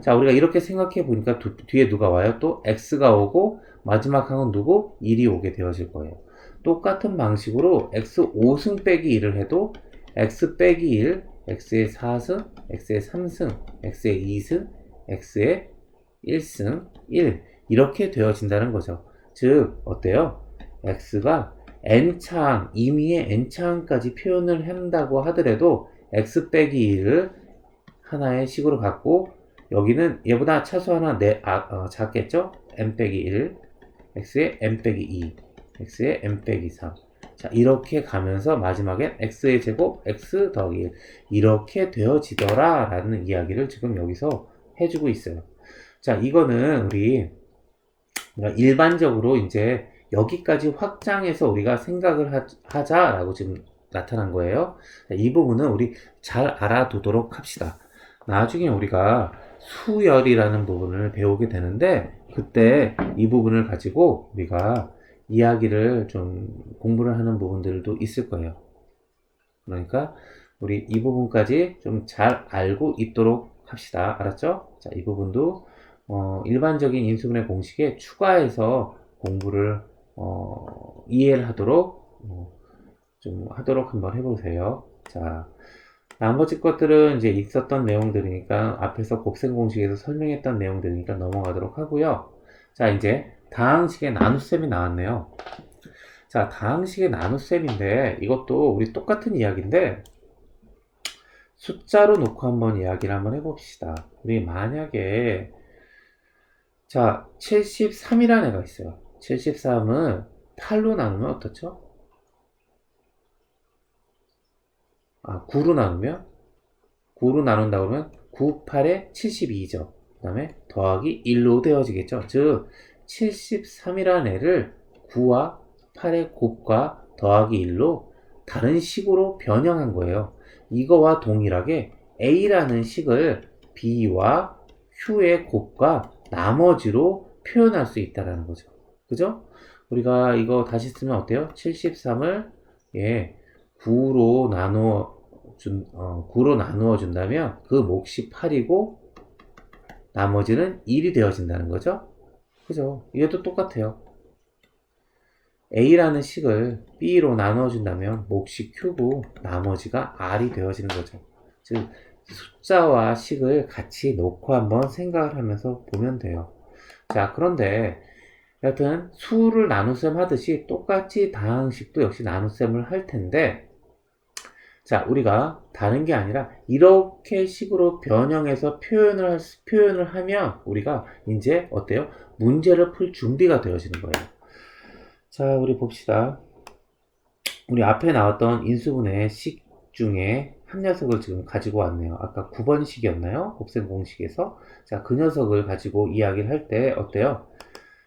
자, 우리가 이렇게 생각해 보니까 뒤에 누가 와요? 또 x가 오고 마지막 항은 누구? 1이 오게 되어질 거예요. 똑같은 방식으로 x 5승 빼기 1을 해도 x 빼기 1, x의 4승, x의 3승, x의 2승, x의 1승, 1 이렇게 되어진다는 거죠. 즉 어때요? x가 n차항, 임의의 n차항까지 표현을 한다고 하더라도 x 빼기 1을 하나의 식으로 갖고 여기는 얘보다 차수 하나 작겠죠? n 빼기 1, x의 n 빼기 2, x의 n 빼기 3. 자, 이렇게 가면서 마지막엔 x의 제곱, x 더하기 1 이렇게 되어지더라 라는 이야기를 지금 여기서 해주고 있어요. 자, 이거는 우리 일반적으로 이제 여기까지 확장해서 우리가 생각을 하자라고 지금 나타난 거예요. 자, 이 부분은 우리 잘 알아두도록 합시다. 나중에 우리가 수열이라는 부분을 배우게 되는데 그때 이 부분을 가지고 우리가 이야기를 좀 공부를 하는 부분들도 있을 거예요. 그러니까 우리 이 부분까지 좀 잘 알고 있도록 합시다. 알았죠? 자, 이 부분도 일반적인 인수분해 공식에 추가해서 공부를 이해를 하도록 좀 하도록 한번 해보세요. 자, 나머지 것들은 이제 있었던 내용들이니까 앞에서 곱셈 공식에서 설명했던 내용들이니까 넘어가도록 하고요. 자, 이제 다항식의 나눗셈이 나왔네요. 자, 다항식의 나눗셈인데 이것도 우리 똑같은 이야기인데 숫자로 놓고 한번 이야기를 한번 해봅시다. 우리 만약에 자, 73이라는 애가 있어요. 73은 8로 나누면 어떻죠? 9로 나누면 9로 나눈다 그러면 9, 8에 72죠. 그 다음에 더하기 1로 되어지겠죠. 즉 73이라는 애를 9와 8의 곱과 더하기 1로 다른 식으로 변형한 거예요. 이거와 동일하게 A라는 식을 B와 Q의 곱과 나머지로 표현할 수 있다는 거죠. 그죠? 우리가 이거 다시 쓰면 어때요? 73을 9로 나누어 준다면 그 몫이 8이고 나머지는 1이 되어진다는 거죠. 그죠? 이것도 똑같아요. A라는 식을 B로 나눠준다면 몫이 Q고 나머지가 R이 되어지는 거죠. 즉 숫자와 식을 같이 놓고 한번 생각을 하면서 보면 돼요. 자, 그런데 여하튼 수를 나눗셈 하듯이 똑같이 다항식도 역시 나눗셈을 할 텐데 자, 우리가 다른 게 아니라 이렇게 식으로 변형해서 표현을 하면 우리가 이제 어때요? 문제를 풀 준비가 되어지는 거예요. 자, 우리 봅시다. 우리 앞에 나왔던 인수분해 식 중에 한 녀석을 지금 가지고 왔네요. 아까 9번 식이었나요? 곱셈 공식에서. 자, 그 녀석을 가지고 이야기를 할 때 어때요?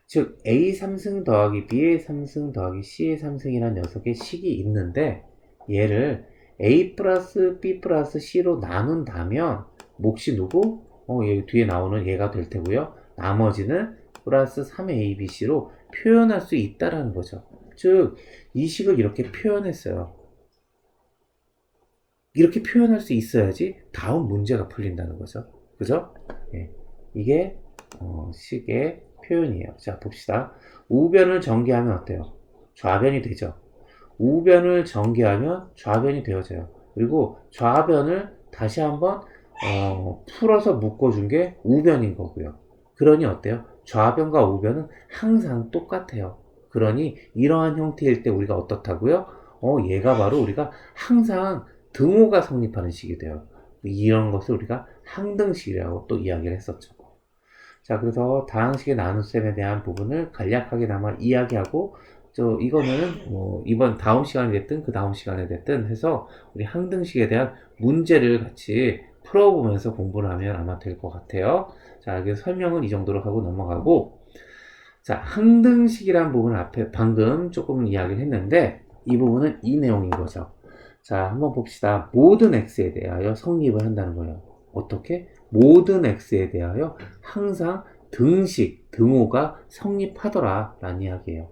즉 A 3승 더하기 B의 3승 더하기 C의 3승이라는 녀석의 식이 있는데 얘를 A 플러스 B 플러스 C로 나눈다면 몫이 누구? 여기 뒤에 나오는 얘가 될 테고요. 나머지는 플러스 3ABC로 표현할 수 있다라는 거죠. 즉 이 식을 이렇게 표현했어요. 이렇게 표현할 수 있어야지 다음 문제가 풀린다는 거죠. 그죠? 예. 이게 식의 표현이에요. 자, 봅시다. 우변을 전개하면 어때요? 좌변이 되죠. 우변을 전개하면 좌변이 되어져요. 그리고 좌변을 다시 한번 풀어서 묶어준 게 우변인 거고요. 그러니 어때요? 좌변과 우변은 항상 똑같아요. 그러니 이러한 형태일 때 우리가 어떻다고요? 얘가 바로 우리가 항상 등호가 성립하는 식이 돼요. 이런 것을 우리가 항등식이라고 또 이야기를 했었죠. 자, 그래서 다항식의 나눗셈에 대한 부분을 간략하게나마 이야기하고, 이거는 이번 다음 시간에 됐든 그 다음 시간에 됐든 해서 우리 항등식에 대한 문제를 같이 풀어보면서 공부를 하면 아마 될 것 같아요. 자, 그래서 설명은 이 정도로 하고 넘어가고, 자, 항등식이란 부분 앞에 방금 조금 이야기를 했는데, 이 부분은 이 내용인 거죠. 자, 한번 봅시다. 모든 x에 대하여 성립을 한다는 거예요. 어떻게? 모든 x에 대하여 항상 등식, 등호가 성립하더라 라는 이야기예요.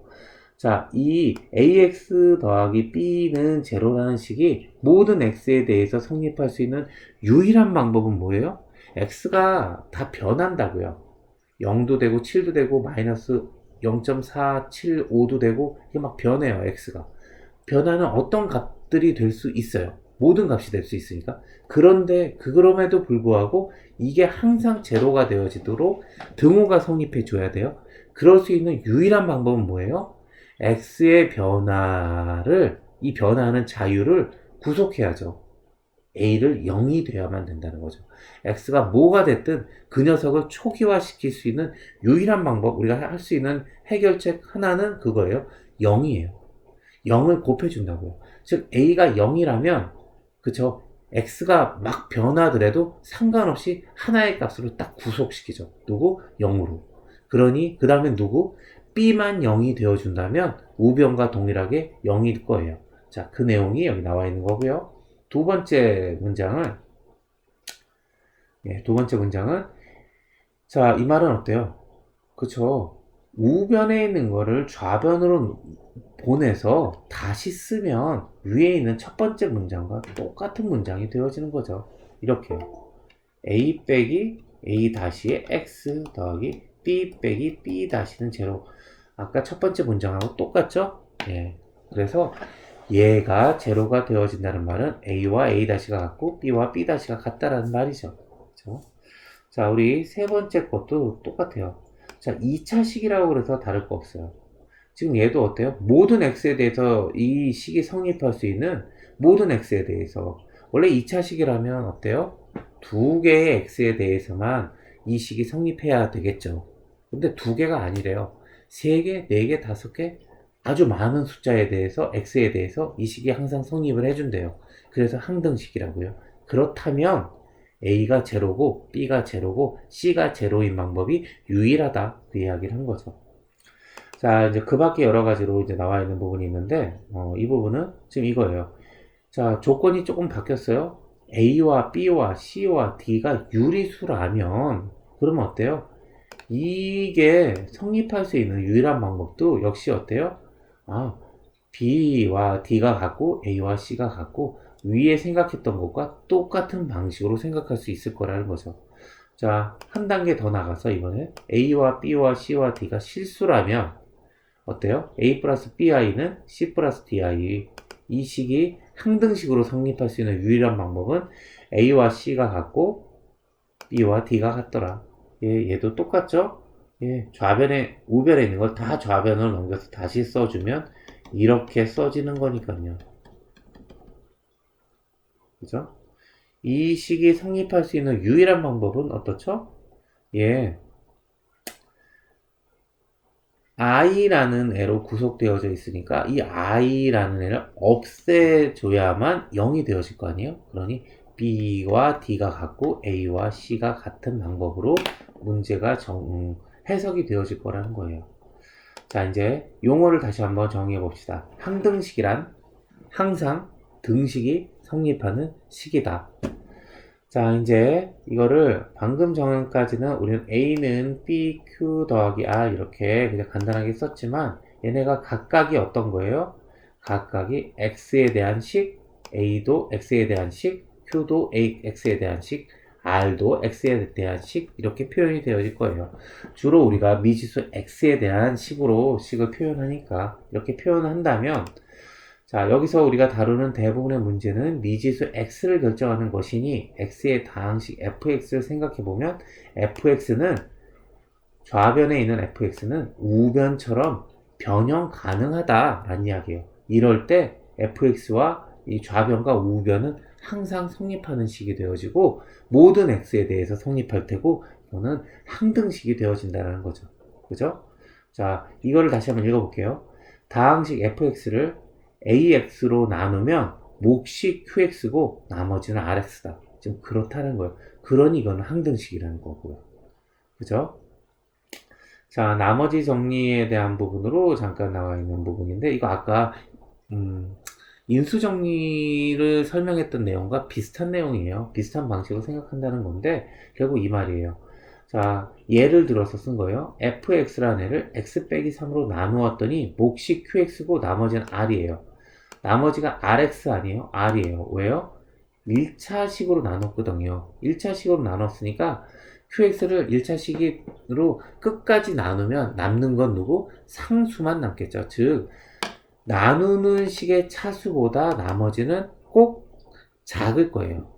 자, 이 ax 더하기 b는 제로라는 식이 모든 x에 대해서 성립할 수 있는 유일한 방법은 뭐예요? x가 다 변한다고요. 0도 되고 7도 되고 마이너스 0.475도 되고 이게 막 변해요. x가. 변화는 어떤 값들이 될 수 있어요. 모든 값이 될 수 있으니까. 그런데 그럼에도 불구하고 이게 항상 제로가 되어지도록 등호가 성립해 줘야 돼요. 그럴 수 있는 유일한 방법은 뭐예요? x의 변화를, 이 변화하는 자유를 구속해야죠. a를 0이 돼야만 된다는 거죠. x가 뭐가 됐든 그 녀석을 초기화시킬 수 있는 유일한 방법, 우리가 할 수 있는 해결책 하나는 그거예요. 0이에요. 0을 곱해준다고요. 즉 a가 0이라면 그쵸? x가 막 변하더라도 상관없이 하나의 값으로 딱 구속시키죠. 누구? 0으로. 그러니 그 다음에 누구? b만 0이 되어준다면 우변과 동일하게 0일 거예요. 자, 그 내용이 여기 나와 있는 거고요. 두 번째 문장은 자, 이 말은 어때요? 그쵸? 우변에 있는 거를 좌변으로 보내서 다시 쓰면 위에 있는 첫 번째 문장과 똑같은 문장이 되어지는 거죠. 이렇게 a 빼기 a 다시의 x 더하기 b 빼기 b 다시는 제로. 아까 첫 번째 문장하고 똑같죠? 예. 그래서 얘가 제로가 되어진다는 말은 a와 a 다시가 같고 b와 b 다시가 같다라는 말이죠. 그렇죠? 자, 우리 세 번째 것도 똑같아요. 자, 2차 식이라고 그래서 다를 거 없어요. 지금 얘도 어때요? 모든 x에 대해서 이 식이 성립할 수 있는 모든 x에 대해서. 원래 2차 식이라면 어때요? 두 개의 x에 대해서만 이 식이 성립해야 되겠죠. 근데 두 개가 아니래요. 3개, 4개, 5개 아주 많은 숫자에 대해서 x에 대해서 이 식이 항상 성립을 해준대요. 그래서 항등식이라고요. 그렇다면 a가 제로고 b가 제로고 c가 제로인 방법이 유일하다, 그 이야기를 한 거죠. 자, 이제 그 밖에 여러 가지로 이제 나와 있는 부분이 있는데, 이 부분은 지금 이거예요. 자, 조건이 조금 바뀌었어요. A와 B와 C와 D가 유리수라면, 그러면 어때요? 이게 성립할 수 있는 유일한 방법도 역시 어때요? B와 D가 같고, A와 C가 같고, 위에 생각했던 것과 똑같은 방식으로 생각할 수 있을 거라는 거죠. 자, 한 단계 더 나가서 이번에 A와 B와 C와 D가 실수라면, 어때요? A 플러스 BI는 C 플러스 DI. 이 식이 항등식으로 성립할 수 있는 유일한 방법은 A와 C가 같고 B와 D가 같더라. 얘도 똑같죠? 좌변에, 우변에 있는 걸 다 좌변을 넘겨서 다시 써주면 이렇게 써지는 거니까요. 그죠? 이 식이 성립할 수 있는 유일한 방법은 어떻죠? i라는 애로 구속되어져 있으니까 이 i라는 애를 없애줘야만 0이 되어질 거 아니에요? 그러니 b와 d가 같고 a와 c가 같은 방법으로 문제가 해석이 되어질 거라는 거예요. 자, 이제 용어를 다시 한번 정의해 봅시다. 항등식이란 항상 등식이 성립하는 식이다. 자, 이제 이거를 방금 전까지는 우리는 A는 B, Q 더하기 R 이렇게 그냥 간단하게 썼지만 얘네가 각각이 어떤 거예요? 각각이 X에 대한 식, A도 X에 대한 식, Q도 X에 대한 식, r도 x에 대한 식 이렇게 표현이 되어질 거예요. 주로 우리가 미지수 x에 대한 식을 표현하니까 이렇게 표현을 한다면 자, 여기서 우리가 다루는 대부분의 문제는 미지수 x를 결정하는 것이니 x의 다항식 fx를 생각해보면 fx는 좌변에 있는 fx는 우변처럼 변형 가능하다라는 이야기예요. 이럴 때 fx와 이 좌변과 우변은 항상 성립하는 식이 되어지고 모든 x에 대해서 성립할 테고 이거는 항등식이 되어진다는 거죠. 그죠? 자, 이거를 다시 한번 읽어볼게요. 다항식 fx를 ax로 나누면 몫이 qx고 나머지는 rx다. 지금 그렇다는 거예요. 그러니 이거는 항등식이라는 거고요. 그죠? 자, 나머지 정리에 대한 부분으로 잠깐 나와 있는 부분인데, 이거 아까, 인수 정리를 설명했던 내용과 비슷한 내용이에요. 비슷한 방식으로 생각한다는 건데, 결국 이 말이에요. 자, 예를 들어서 쓴 거예요. fx라는 애를 x 빼기 3으로 나누었더니, 몫이 qx고 나머지는 r이에요. 나머지가 rx 아니에요? r이에요. 왜요? 1차식으로 나눴거든요. 1차식으로 나눴으니까, QX를 1차식으로 끝까지 나누면 남는 건 누구? 상수만 남겠죠. 즉, 나누는 식의 차수보다 나머지는 꼭 작을 거예요.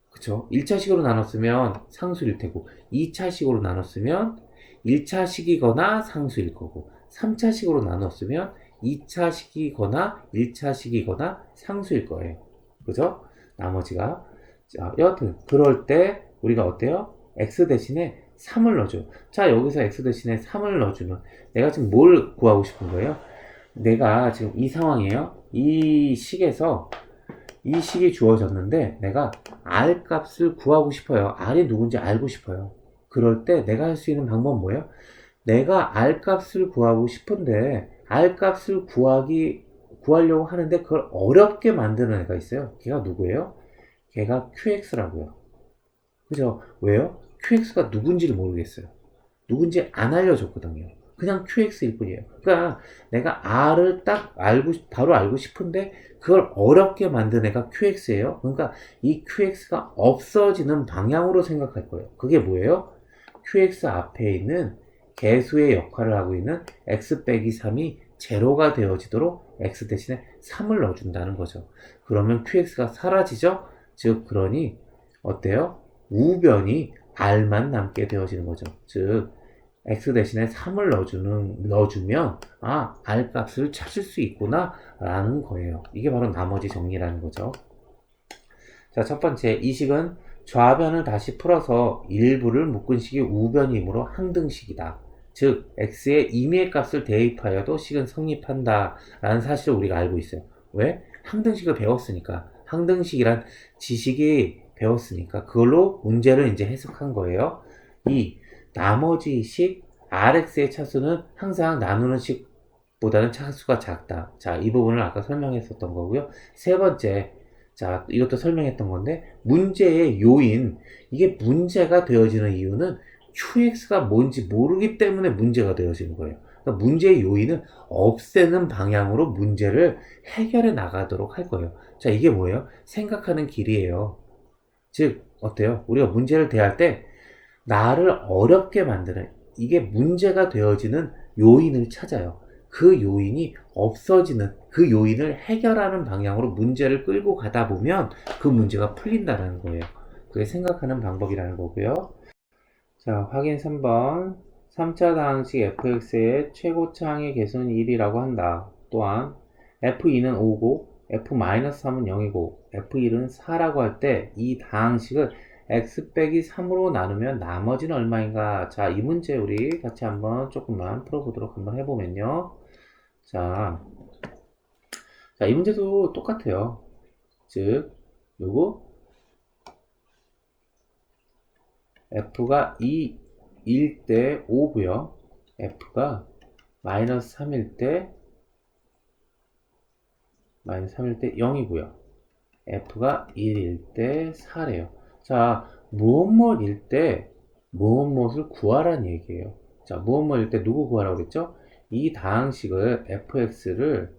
그쵸? 1차식으로 나눴으면 상수일 테고, 2차식으로 나눴으면 1차식이거나 상수일 거고, 3차식으로 나눴으면 2차식이거나 1차식이거나 상수일 거예요. 그죠? 나머지가. 자, 여하튼, 그럴 때 우리가 어때요? x 대신에 3을 넣어줘요. 자, 여기서 x 대신에 3을 넣어주면 내가 지금 뭘 구하고 싶은 거예요? 내가 지금 이 상황이에요. 이 식에서 이 식이 주어졌는데 내가 r 값을 구하고 싶어요. r이 누군지 알고 싶어요. 그럴 때 내가 할 수 있는 방법은 뭐예요? 내가 r 값을 구하고 싶은데 r 값을 구하려고 하는데 그걸 어렵게 만드는 애가 있어요. 걔가 누구예요? 걔가 qx라고요. 그죠? 왜요? QX가 누군지를 모르겠어요. 누군지 안 알려줬거든요. 그냥 QX일 뿐이에요. 그러니까 내가 R을 딱 바로 알고 싶은데 그걸 어렵게 만든 애가 QX예요. 그러니까 이 QX가 없어지는 방향으로 생각할 거예요. 그게 뭐예요? QX 앞에 있는 개수의 역할을 하고 있는 X 빼기 3이 제로가 되어지도록 X 대신에 3을 넣어준다는 거죠. 그러면 QX가 사라지죠? 즉, 그러니 어때요? 우변이 r만 남게 되어지는 거죠. 즉, x 대신에 3을 넣어주면, 아, r 값을 찾을 수 있구나, 라는 거예요. 이게 바로 나머지 정리라는 거죠. 자, 첫 번째, 이 식은 좌변을 다시 풀어서 일부를 묶은 식이 우변이므로 항등식이다. 즉, x의 임의의 값을 대입하여도 식은 성립한다, 라는 사실을 우리가 알고 있어요. 왜? 항등식을 배웠으니까. 항등식이란 지식이 배웠으니까 그걸로 문제를 이제 해석한 거예요. 이 나머지 식 Rx의 차수는 항상 나누는 식보다는 차수가 작다. 자, 이 부분을 아까 설명했었던 거고요. 세 번째, 자, 이것도 설명했던 건데 문제의 요인, 이게 문제가 되어지는 이유는 QX가 뭔지 모르기 때문에 문제가 되어지는 거예요. 그러니까 문제의 요인은 없애는 방향으로 문제를 해결해 나가도록 할 거예요. 자, 이게 뭐예요? 생각하는 길이에요. 즉, 어때요? 우리가 문제를 대할 때 나를 어렵게 만드는 이게 문제가 되어지는 요인을 찾아요. 그 요인이 없어지는 그 요인을 해결하는 방향으로 문제를 끌고 가다 보면 그 문제가 풀린다는 거예요. 그게 생각하는 방법이라는 거고요. 자, 확인 3번. 3차 다항식 fx의 최고차항의 개수는 1이라고 한다. 또한 f2는 5고 f-3은 0이고 f1은 4라고 할 때 이 다항식을 x 빼기 3으로 나누면 나머지는 얼마인가? 자, 이 문제 우리 같이 한번 조금만 풀어보도록 한번 해보면요. 자, 이 문제도 똑같아요. 즉, 요거 f가 2일 때 5고요. f가 마이너스 3일 때 0이고요. f가 1일 때 4래요. 자, 무엇무엇일 때 무엇무엇을 구하라는 얘기예요. 자, 무엇무엇일 때 누구 구하라고 그랬죠? 이 다항식을 fx를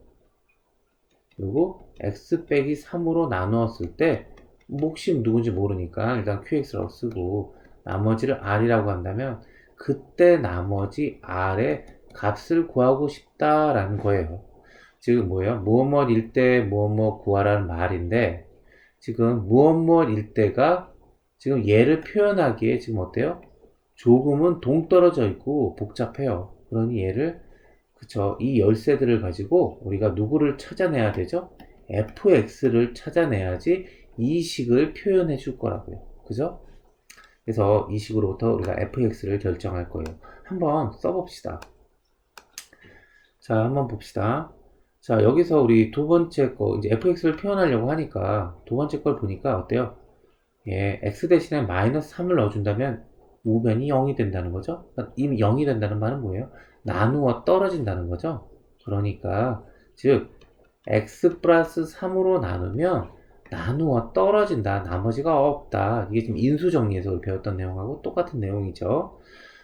그리고 x 빼기 3으로 나누었을 때 혹시 누군지 모르니까 일단 QX라고 쓰고 나머지를 R이라고 한다면 그때 나머지 R의 값을 구하고 싶다라는 거예요. 지금 뭐예요? 무엇무엇일 때 무엇무엇 구하라는 말인데 지금 무엇무엇일 때가 지금 얘를 표현하기에 지금 어때요? 조금은 동떨어져 있고 복잡해요. 그러니 얘를 그쵸. 이 열쇠들을 가지고 우리가 누구를 찾아내야 되죠? fx를 찾아내야지 이 식을 표현해 줄 거라고요. 그죠? 그래서 이 식으로부터 우리가 fx를 결정할 거예요. 한번 써봅시다. 자, 한번 봅시다. 자, 여기서 우리 두 번째 거, 이제 fx를 표현하려고 하니까 두 번째 걸 보니까 어때요? 예, x 대신에 마이너스 3을 넣어준다면 우변이 0이 된다는 거죠. 그러니까 이미 0이 된다는 말은 뭐예요? 나누어 떨어진다는 거죠. 그러니까 즉 x 플러스 3으로 나누면 나누어 떨어진다. 나머지가 없다. 이게 지금 인수정리에서 우리 배웠던 내용하고 똑같은 내용이죠.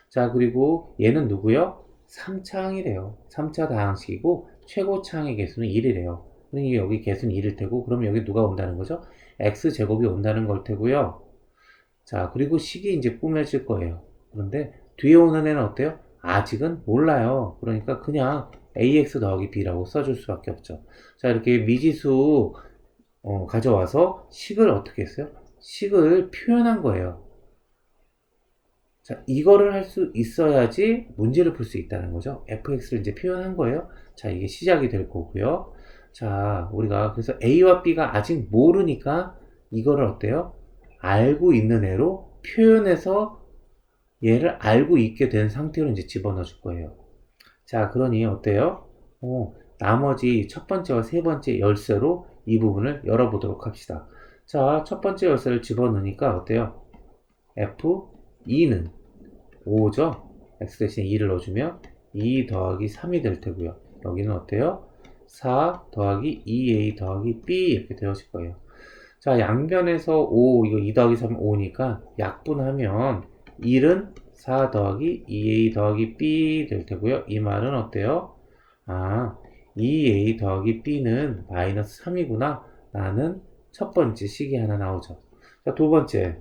자, 그리고 얘는 누구요? 3차 항이래요. 3차 다항식이고 최고차 항의 개수는 1이래요. 그러니 여기 개수는 1일 테고 그럼 여기 누가 온다는 거죠? x제곱이 온다는 걸 테고요. 자, 그리고 식이 이제 꾸며질 거예요. 그런데 뒤에 오는 애는 어때요? 아직은 몰라요. 그러니까 그냥 ax 더하기 b라고 써줄 수밖에 없죠. 자, 이렇게 미지수 가져와서 식을 어떻게 했어요? 식을 표현한 거예요. 자, 이거를 할 수 있어야지 문제를 풀 수 있다는 거죠. fx를 이제 표현한 거예요. 자, 이게 시작이 될 거고요. 자, 우리가 그래서 a와 b가 아직 모르니까 이거를 어때요? 알고 있는 애로 표현해서 얘를 알고 있게 된 상태로 이제 집어넣어 줄 거예요. 자, 그러니 어때요? 나머지 첫 번째와 세 번째 열쇠로 이 부분을 열어보도록 합시다. 자, 첫 번째 열쇠를 집어넣으니까 어때요? F2는 5죠? X 대신에 2를 넣어주면 2 더하기 3이 될 테고요. 여기는 어때요? 4 더하기 2A 더하기 B 이렇게 되어질 거예요. 자, 양변에서 5, 이거 2 더하기 3은 5니까 약분하면 1은 4 더하기 2A 더하기 B 될 테고요. 이 말은 어때요? 아, 2A 더하기 B는 마이너스 3이구나. 라는 첫 번째 식이 하나 나오죠. 자, 두 번째.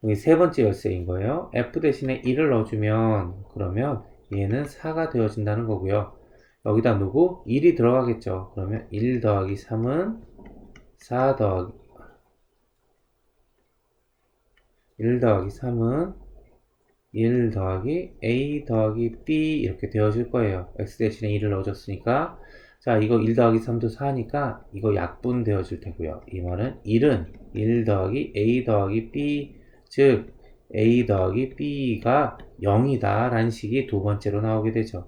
여기 세 번째 열쇠인 거예요. F 대신에 1을 넣어주면, 그러면 얘는 4가 되어진다는 거고요. 여기다 누구? 1이 들어가겠죠. 그러면 1 더하기 3은 4 더하기 1 더하기 3은 1 더하기 a 더하기 b 이렇게 되어질 거예요. x 대신에 1을 넣어줬으니까 자, 이거 1 더하기 3도 4니까 이거 약분 되어질 테고요. 이 말은 1은 1 더하기 a 더하기 b 즉 a 더하기 b가 0이다 라는 식이 두 번째로 나오게 되죠.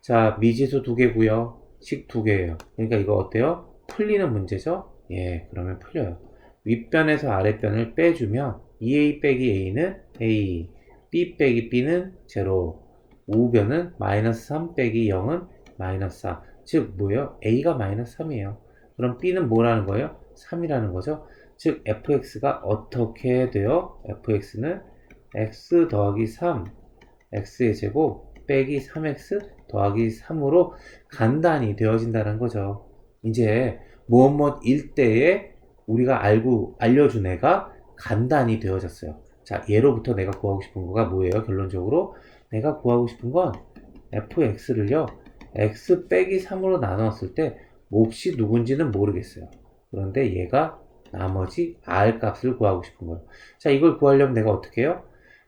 자, 미지수 두 개고요. 식 두 개예요. 그러니까 이거 어때요? 풀리는 문제죠? 예, 그러면 풀려요. 윗변에서 아랫변을 빼주면 2a 빼기 a는 a, b 빼기 b는 0, 우변은 마이너스 3 빼기 0은 마이너스 4. 즉 뭐예요? a가 마이너스 3이에요. 그럼 b는 뭐라는 거예요? 3이라는 거죠. 즉 fx가 어떻게 돼요? fx는 x 더하기 3, x의 제곱 빼기 3x 더하기 3으로 간단히 되어진다는 거죠. 이제 무엇 일대에 우리가 알려준 애가 간단히 되어졌어요. 자, 얘로부터 내가 구하고 싶은 거가 뭐예요? 결론적으로 내가 구하고 싶은 건 fx를요 x 빼기 3으로 나눴을 때 몫이 누군지는 모르겠어요. 그런데 얘가 나머지 r 값을 구하고 싶은 거예요. 자, 이걸 구하려면 내가 어떻게 해요?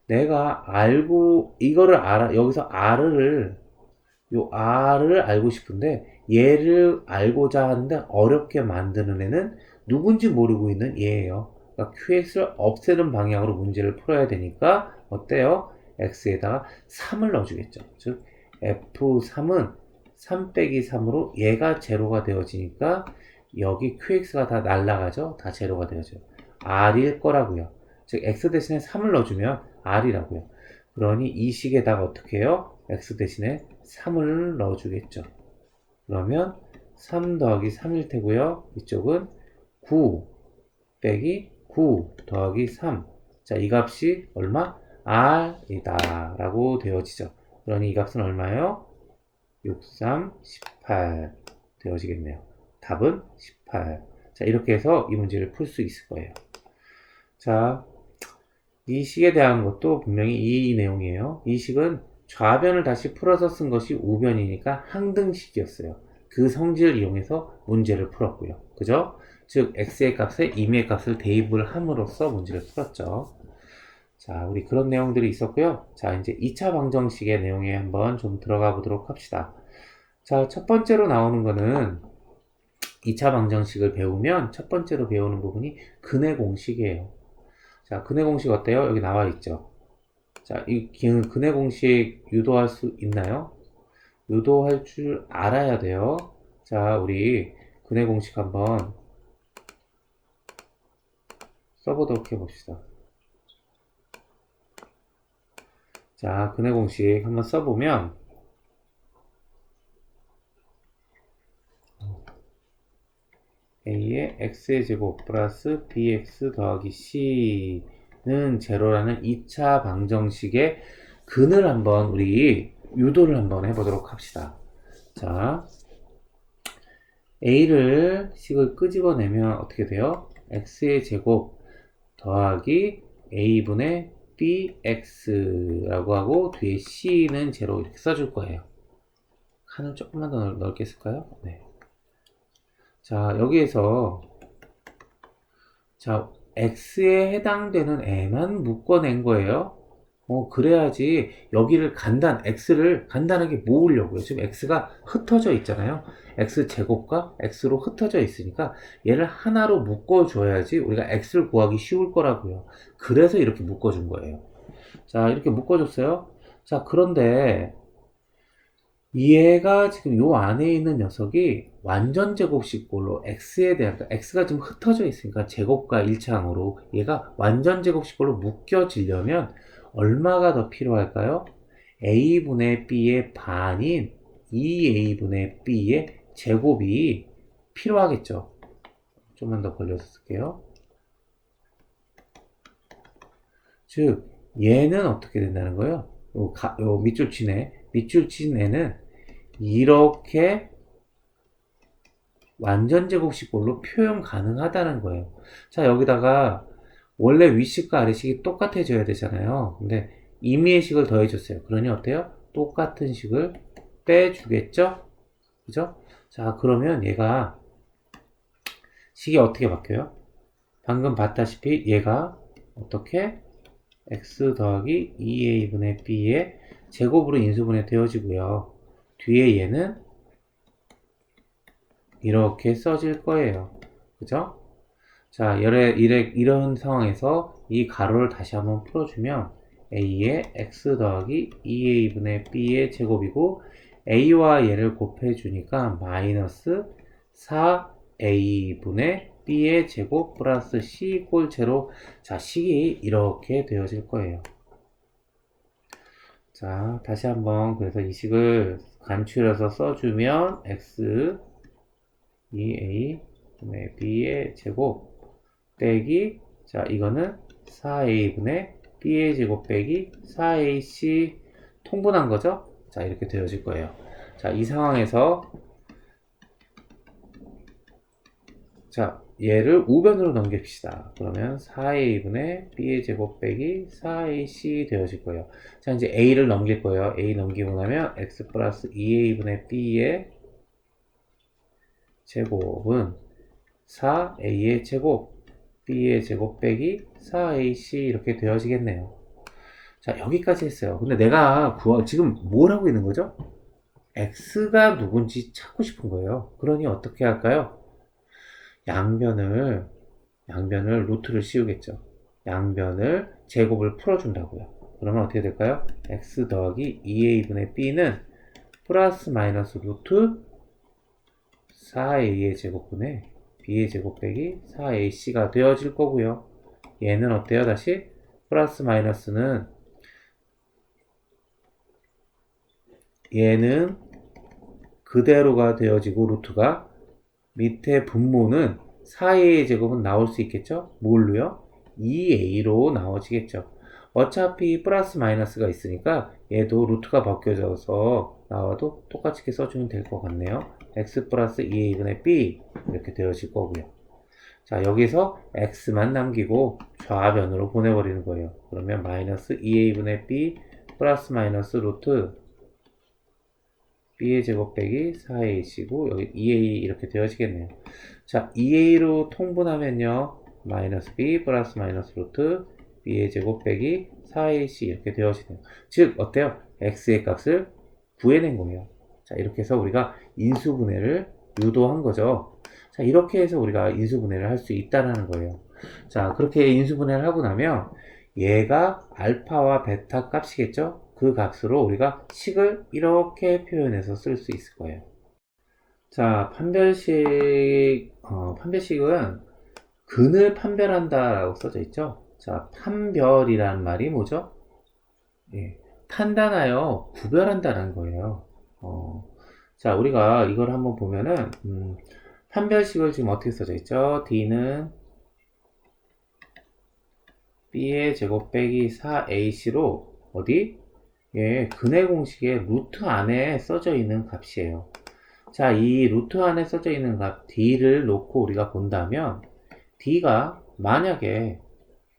내가 이거를 여기서 r을 알고 싶은데 얘를 알고자 하는데 어렵게 만드는 애는 누군지 모르고 있는 얘예요. 그러니까 QX를 없애는 방향으로 문제를 풀어야 되니까 어때요? X에다가 3을 넣어주겠죠. 즉 F3은 3 빼기 3으로 얘가 제로가 되어지니까 여기 QX가 다 날라가죠. 다 제로가 되어져요. R일 거라고요. 즉 X 대신에 3을 넣어주면 R이라고요. 그러니 이 식에다가 어떻게 해요? X 대신에 3을 넣어주겠죠. 그러면 3 더하기 3일 테고요. 이쪽은 9 빼기 9 더하기 3. 자, 이 값이 얼마? R이다 라고 되어지죠. 그러니 이 값은 얼마예요? 6, 3, 18 되어지겠네요. 답은 18. 자, 이렇게 해서 이 문제를 풀 수 있을 거예요. 자, 이 식에 대한 것도 분명히 이 내용이에요. 이 식은 좌변을 다시 풀어서 쓴 것이 우변이니까 항등식이었어요. 그 성질을 이용해서 문제를 풀었고요. 그죠? 즉 x의 값에 임의의 값을 대입을 함으로써 문제를 풀었죠. 자, 우리 그런 내용들이 있었고요. 자, 이제 2차 방정식의 내용에 한번 좀 들어가 보도록 합시다. 자, 첫 번째로 나오는 거는 2차 방정식을 배우면 첫 번째로 배우는 부분이 근의 공식이에요. 자, 근의 공식 어때요? 여기 나와 있죠. 자, 이 근의 공식 유도할 수 있나요? 유도할 줄 알아야 돼요. 자, 우리 근의 공식 한번 써보도록 해봅시다. 자, 근의 공식 한번 써보면 a의 x의 제곱 플러스 bx 더하기 c는 제로라는 2차 방정식의 근을 한번 우리 유도를 한번 해보도록 합시다. 자, a를 식을 끄집어내면 어떻게 돼요? x의 제곱 더하기 a분의 bx라고 하고 뒤에 c는 제로 이렇게 써줄 거예요. 칸을 조금만 더 넓게 쓸까요? 네. 자, 여기에서 자, x에 해당되는 애만 묶어낸 거예요. 그래야지 여기를 x를 간단하게 모으려고요. 지금 x가 흩어져 있잖아요. x 제곱과 x로 흩어져 있으니까 얘를 하나로 묶어줘야지 우리가 x를 구하기 쉬울 거라고요. 그래서 이렇게 묶어준 거예요. 자, 이렇게 묶어줬어요. 자, 그런데 얘가 지금 요 안에 있는 녀석이 완전 제곱식꼴로 x에 대한, 그러니까 x가 지금 흩어져 있으니까 제곱과 일치항으로 얘가 완전 제곱식꼴로 묶여지려면 얼마가 더 필요할까요? a분의 b의 반인 2a분의 b의 제곱이 필요하겠죠. 좀만 더 벌려서 쓸게요. 즉 얘는 어떻게 된다는 거예요? 요 밑줄 친 애는 이렇게 완전 제곱식꼴로 표현 가능하다는 거예요. 자, 여기다가 원래 위식과 아래식이 똑같아져야 되잖아요. 근데 임의의 식을 더해줬어요. 그러니 어때요? 똑같은 식을 빼주겠죠? 그죠? 자, 그러면 얘가 식이 어떻게 바뀌어요? 방금 봤다시피 얘가 어떻게 x 더하기 2a분의 b의 제곱으로 인수분해 되어지고요. 뒤에 얘는 이렇게 써질 거예요. 그죠? 자, 이런 상황에서 이 가로를 다시 한번 풀어주면 a의 x 더하기 2a분의 b의 제곱이고 a와 얘를 곱해주니까 마이너스 4a분의 b의 제곱 플러스 c 꼴 제로. 자, 식이 이렇게 되어질 거예요. 자, 다시 한번 그래서 이 식을 간추려서 써주면 x 2a 분의 b의 제곱 빼기, 자, 이거는 4a분의 b의 제곱 빼기 4ac 통분한 거죠? 자, 이렇게 되어질 거예요. 자, 이 상황에서 자, 얘를 우변으로 넘깁시다. 그러면 4a분의 b의 제곱 빼기 4ac 되어질 거예요. 자, 이제 a를 넘길 거예요. a 넘기고 나면 x 플러스 2a분의 b의 제곱은 4a의 제곱 b의 제곱 빼기 4ac 이렇게 되어지겠네요. 자, 여기까지 했어요. 근데 내가 지금 뭘 하고 있는 거죠? x가 누군지 찾고 싶은 거예요. 그러니 어떻게 할까요? 양변을 루트를 씌우겠죠. 양변을 제곱을 풀어준다고요. 그러면 어떻게 될까요? x 더하기 2a분의 b는 플러스 마이너스 루트 4a의 제곱분의 b의 제곱 빼기 4ac가 되어질 거고요. 얘는 어때요? 다시 플러스 마이너스는 얘는 그대로가 되어지고 루트가 밑에 분모는 4a의 제곱은 나올 수 있겠죠? 뭘로요? 2a로 나오지겠죠. 어차피 플러스 마이너스가 있으니까 얘도 루트가 바뀌어져서 나와도 똑같이 써주면 될 것 같네요. x 플러스 2a분의 b 이렇게 되어질 거고요. 자, 여기서 x만 남기고 좌변으로 보내버리는 거예요. 그러면 마이너스 2a분의 b 플러스 마이너스 루트 b의 제곱 빼기 4ac고 여기 2a 이렇게 되어지겠네요. 자, 2a로 통분하면요. 마이너스 b 플러스 마이너스 루트 b의 제곱 빼기 4ac 이렇게 되어지네요. 즉 어때요? x의 값을 구해낸 거예요. 자, 이렇게 해서 우리가 인수분해를 유도한 거죠. 자, 이렇게 해서 우리가 인수분해를 할 수 있다는 거예요. 자, 그렇게 인수분해를 하고 나면 얘가 알파와 베타 값이겠죠? 그 값으로 우리가 식을 이렇게 표현해서 쓸 수 있을 거예요. 자, 판별식은 근을 판별한다 라고 써져 있죠? 자, 판별이란 말이 뭐죠? 예, 판단하여 구별한다는 거예요. 자, 우리가 이걸 한번 보면은, 판별식을 지금 어떻게 써져 있죠? D는 B의 제곱 빼기 4AC로 어디? 예, 근의 공식의 루트 안에 써져 있는 값이에요. 자, 이 루트 안에 써져 있는 값 D를 놓고 우리가 본다면 D가 만약에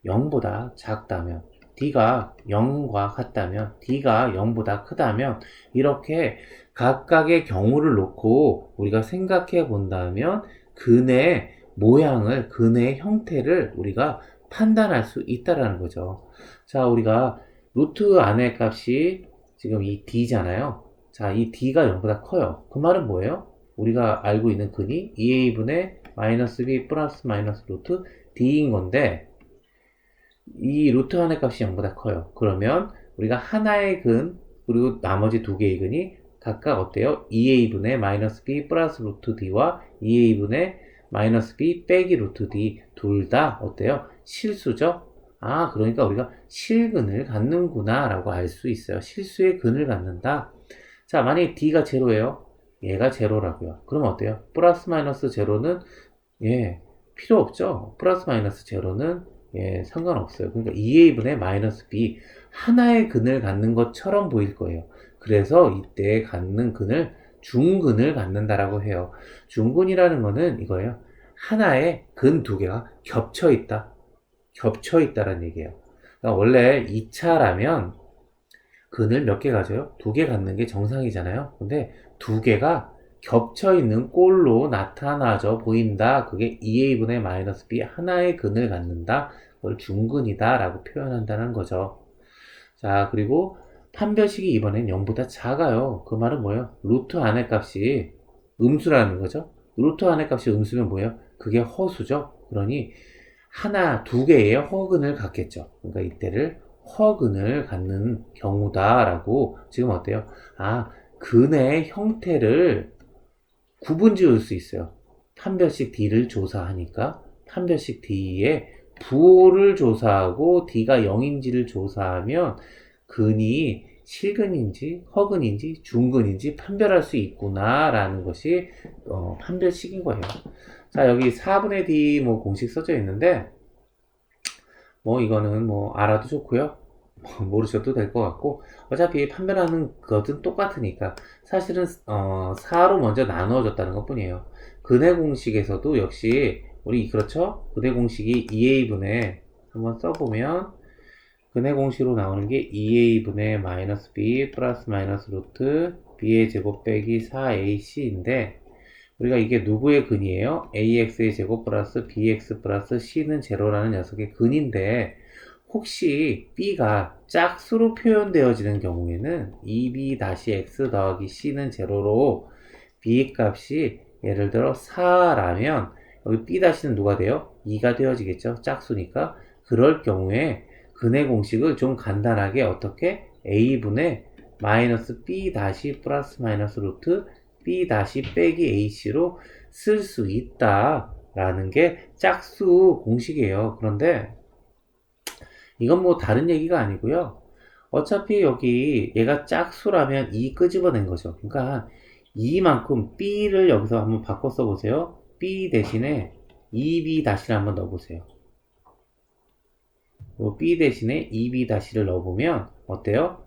0보다 작다면 D가 0과 같다면 D가 0보다 크다면 이렇게 각각의 경우를 놓고 우리가 생각해 본다면 근의 모양을, 근의 형태를 우리가 판단할 수 있다라는 거죠. 자, 우리가 루트 안의 값이 지금 이 D잖아요. 자, 이 D가 0보다 커요. 그 말은 뭐예요? 우리가 알고 있는 근이 2a분의 마이너스 b 플러스 마이너스 루트 D인 건데 이 루트 안의 값이 0보다 커요. 그러면 우리가 하나의 근 그리고 나머지 두 개의 근이 각각 어때요? 2a분의 마이너스 b 플러스 루트 d와 2a분의 마이너스 b 빼기 루트 d 둘 다 어때요? 실수죠? 아, 그러니까 우리가 실근을 갖는구나 라고 알 수 있어요. 실수의 근을 갖는다. 자, 만약에 d가 제로예요. 얘가 제로라고요. 그럼 어때요? 플러스 마이너스 제로는 예, 필요 없죠. 플러스 마이너스 제로는 예, 상관없어요. 그러니까 2a분의 마이너스 b 하나의 근을 갖는 것처럼 보일 거예요. 그래서 이때 갖는 근을 중근을 갖는다라고 해요. 중근이라는 거는 이거예요. 하나의 근 두 개가 겹쳐 있다. 겹쳐 있다라는 얘기예요. 그러니까 원래 2차라면 근을 몇 개 가져요? 두 개 갖는 게 정상이잖아요. 근데 두 개가 겹쳐 있는 꼴로 나타나져 보인다. 그게 2a분의 마이너스 b 하나의 근을 갖는다. 그걸 중근이다 라고 표현한다는 거죠. 자, 그리고 판별식이 이번엔 0보다 작아요. 그 말은 뭐예요? 루트 안의 값이 음수라는 거죠. 루트 안의 값이 음수면 뭐예요? 그게 허수죠. 그러니 하나, 두 개의 허근을 갖겠죠. 그러니까 이때를 허근을 갖는 경우다라고 지금 어때요? 아, 근의 형태를 구분 지을 수 있어요. 판별식 D를 조사하니까 판별식 D의 부호를 조사하고 D가 0인지를 조사하면 근이 실근인지 허근인지 중근인지 판별할 수 있구나 라는 것이 판별식인 거예요. 자, 여기 4분의 D 뭐 공식 써져 있는데 뭐 이거는 뭐 알아도 좋고요. 모르셔도 될 것 같고 어차피 판별하는 것은 똑같으니까 사실은 4로 먼저 나누어졌다는 것 뿐이에요. 근의 공식에서도 역시 우리 그렇죠? 근의 공식이 2a분의 한번 써보면 근의 공식으로 나오는 게 2a분의 마이너스 b 플러스 마이너스 루트 b의 제곱 빼기 4ac인데 우리가 이게 누구의 근이에요? ax의 제곱 플러스 bx 플러스 c는 제로라는 녀석의 근인데 혹시 b가 짝수로 표현되어지는 경우에는 2b-x 더하기 c는 제로로 b 값이 예를 들어 4라면 여기 b-는 누가 돼요? 2가 되어지겠죠? 짝수니까. 그럴 경우에 근의 공식을 좀 간단하게 어떻게? a분의 마이너스 b- 플러스 마이너스 루트 b- 빼기 ac로 쓸 수 있다라는 게 짝수 공식이에요. 그런데 이건 뭐 다른 얘기가 아니고요. 어차피 여기 얘가 짝수라면 2 끄집어낸 거죠. 그러니까 2만큼 b를 여기서 한번 바꿔 써보세요. b 대신에 2b-를 한번 넣어보세요. b 대신에 2b-를 넣어보면 어때요?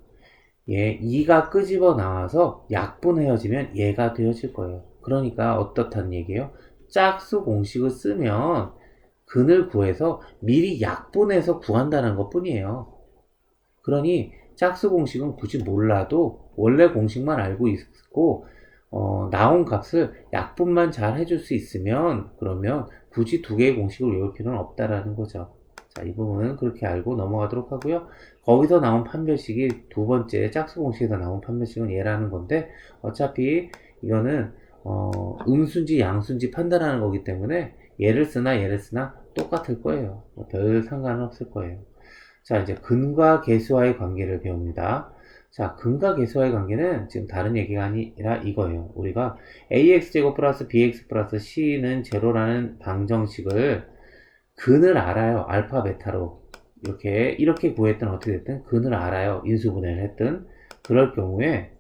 얘 2가 끄집어 나와서 약분해어지면 얘가 되어질 거예요. 그러니까 어떻다는 얘기예요? 짝수 공식을 쓰면 근을 구해서 미리 약분해서 구한다는 것 뿐이에요. 그러니 짝수 공식은 굳이 몰라도 원래 공식만 알고 있고 나온 값을 약분만 잘 해줄 수 있으면 그러면 굳이 두 개의 공식을 외울 필요는 없다라는 거죠. 자, 이 부분은 그렇게 알고 넘어가도록 하고요. 거기서 나온 판별식이 두 번째 짝수 공식에서 나온 판별식은 얘라는 건데 어차피 이거는 음수인지 양수인지 판단하는 거기 때문에 얘를 쓰나 똑같을 거예요. 별 상관은 없을 거예요. 자, 이제 근과 계수와의 관계를 배웁니다. 자, 근과 계수와의 관계는 지금 다른 얘기가 아니라 이거예요. 우리가 ax제곱 플러스 bx 플러스 c는 제로라는 방정식을 근을 알아요. 알파, 베타로. 이렇게 구했든 어떻게 됐든 근을 알아요. 인수분해를 했든. 그럴 경우에,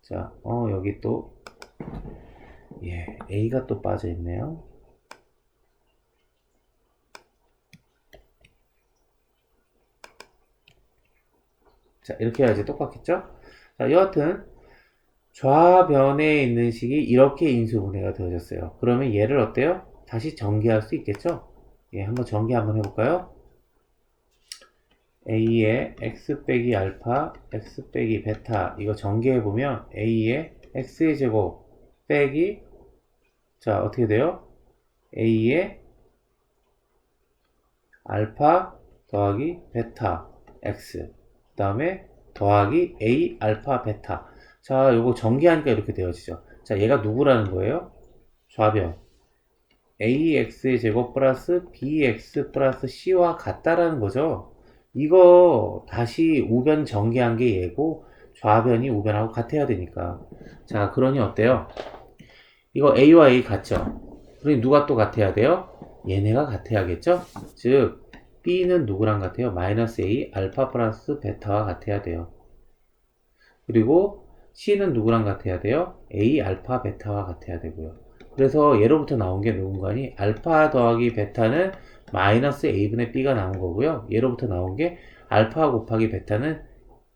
자, 여기 또, 예, a가 또 빠져있네요. 자, 이렇게 해야지 똑같겠죠? 자, 여하튼, 좌변에 있는 식이 이렇게 인수분해가 되어졌어요. 그러면 얘를 어때요? 다시 전개할 수 있겠죠? 예, 한번 전개 한번 해볼까요? a의 x 빼기 알파, x 빼기 베타 이거 전개해보면 a의 x의 제곱 빼기 자 어떻게 돼요? a의 알파 더하기 베타 x 그 다음에 더하기 a 알파 베타 자 요거 전개하니까 이렇게 되어지죠. 자 얘가 누구라는 거예요? 좌변 ax의 제곱 플러스 bx 플러스 c와 같다라는 거죠. 이거 다시 우변 전개한 게 얘고 좌변이 우변하고 같아야 되니까 자 그러니 어때요? 이거 a와 a 같죠? 그러니 누가 또 같아야 돼요? 얘네가 같아야겠죠? 즉 b는 누구랑 같아요? 마이너스 a 알파 플러스 베타와 같아야 돼요. 그리고 c는 누구랑 같아야 돼요? a 알파 베타와 같아야 되고요. 그래서 예로부터 나온 게 누군가니 알파 더하기 베타는 마이너스 a분의 b가 나온 거고요. 예로부터 나온 게 알파 곱하기 베타는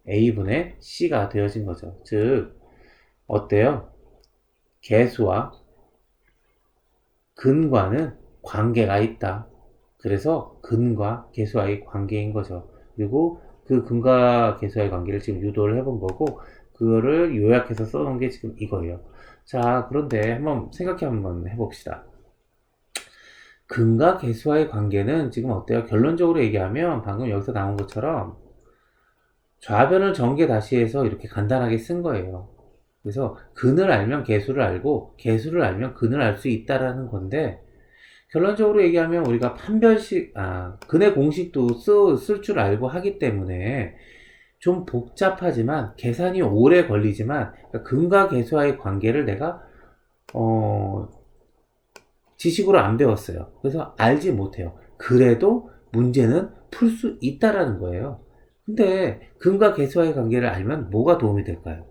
a분의 c가 되어진 거죠. 즉 어때요? 계수와 근과는 관계가 있다. 그래서 근과 계수와의 관계인 거죠. 그리고 그 근과 계수와의 관계를 지금 유도를 해본 거고 그거를 요약해서 써놓은 게 지금 이거예요. 자 그런데 한번 해봅시다. 근과 계수와의 관계는 지금 어때요? 결론적으로 얘기하면 방금 여기서 나온 것처럼 좌변을 전개 다시 해서 이렇게 간단하게 쓴 거예요. 그래서 근을 알면 계수를 알고 계수를 알면 근을 알 수 있다라는 건데 결론적으로 얘기하면 우리가 근의 공식도 쓸 줄 알고 하기 때문에 좀 복잡하지만 계산이 오래 걸리지만 그러니까 근과 계수와의 관계를 내가 지식으로 안 배웠어요. 그래서 알지 못해요. 그래도 문제는 풀 수 있다라는 거예요. 근데 근과 계수와의 관계를 알면 뭐가 도움이 될까요?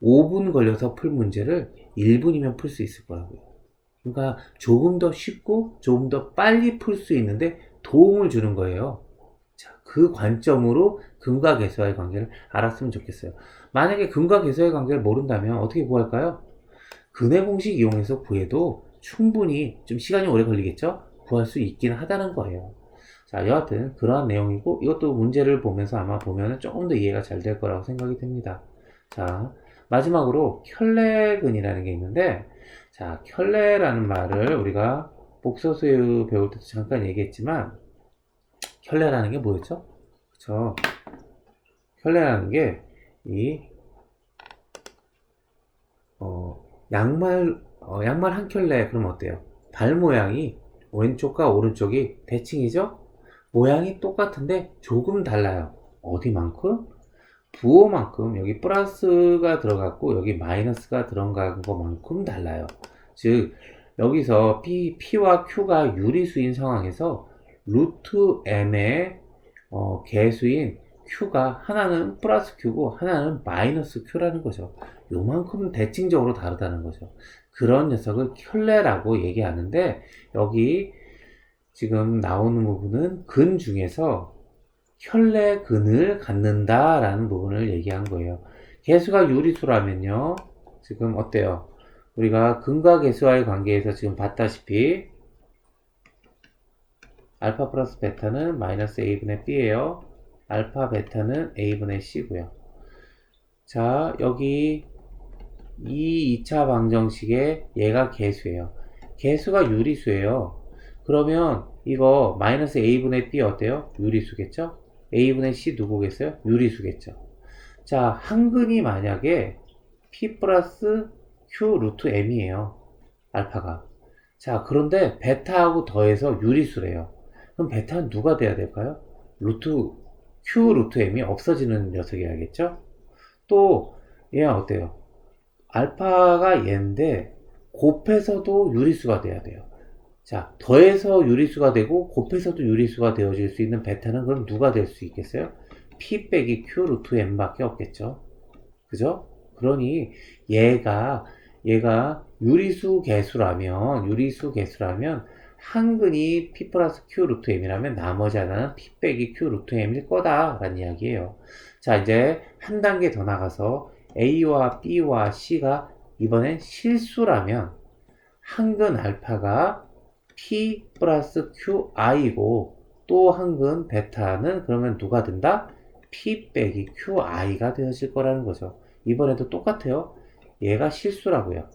5분 걸려서 풀 문제를 1분이면 풀 수 있을 거라고요. 그러니까 조금 더 쉽고 조금 더 빨리 풀 수 있는데 도움을 주는 거예요. 자, 그 관점으로 근과 계수와의 관계를 알았으면 좋겠어요. 만약에 근과 계수와의 관계를 모른다면 어떻게 구할까요? 근의 공식 이용해서 구해도 충분히 좀 시간이 오래 걸리겠죠? 구할 수 있긴 하다는 거예요. 자, 여하튼 그러한 내용이고 이것도 문제를 보면서 아마 보면은 조금 더 이해가 잘 될 거라고 생각이 됩니다. 자, 마지막으로 켤레근이라는 게 있는데 자, 켤레라는 말을 우리가 복소수유 배울 때도 잠깐 얘기했지만 켤레라는 게 뭐였죠? 그쵸? 켤레라는 게 양말 한 켤레 그러면 어때요? 발 모양이 왼쪽과 오른쪽이 대칭이죠? 모양이 똑같은데 조금 달라요. 어디만큼? 부호만큼 여기 플러스가 들어갔고 여기 마이너스가 들어간 것만큼 달라요. 즉 여기서 P와 Q가 유리수인 상황에서 루트 M의 개수인 Q가 하나는 플러스 Q고 하나는 마이너스 Q라는 거죠. 요만큼 대칭적으로 다르다는 거죠. 그런 녀석을 켤레라고 얘기하는데 여기 지금 나오는 부분은 근 중에서 켤레근을 갖는다 라는 부분을 얘기한 거예요. 개수가 유리수라면요 지금 어때요? 우리가 근과 계수와의 관계에서 지금 봤다시피 알파 플러스 베타는 마이너스 a분의 b예요. 알파 베타는 a분의 c고요. 자, 여기 이 2차 방정식에 얘가 개수예요. 개수가 유리수예요. 그러면 이거 마이너스 a분의 b 어때요? 유리수겠죠? a분의 c 누구겠어요? 유리수겠죠. 자, 한근이 만약에 p 플러스 q 루트 m이에요. 알파가. 자, 그런데 베타하고 더해서 유리수래요. 그럼 베타는 누가 돼야 될까요? 루트 q 루트 m이 없어지는 녀석이야겠죠? 또 얘는 어때요? 알파가 얘인데 곱해서도 유리수가 돼야 돼요. 자, 더해서 유리수가 되고 곱해서도 유리수가 되어질 수 있는 베타는 그럼 누가 될 수 있겠어요? p 빼기 q 루트 m 밖에 없겠죠. 그죠? 그러니 얘가 유리수 개수라면 한근이 p 플러스 q 루트 m이라면 나머지 하나는 p 빼기 q 루트 m일 거다 라는 이야기예요. 자, 이제 한 단계 더 나가서 a와 b와 c가 이번엔 실수라면 한근 알파가 p 플러스 qi고 또 한근 베타는 그러면 누가 된다? p 빼기 qi가 되어질 거라는 거죠. 이번에도 똑같아요. 얘가 실수라고요.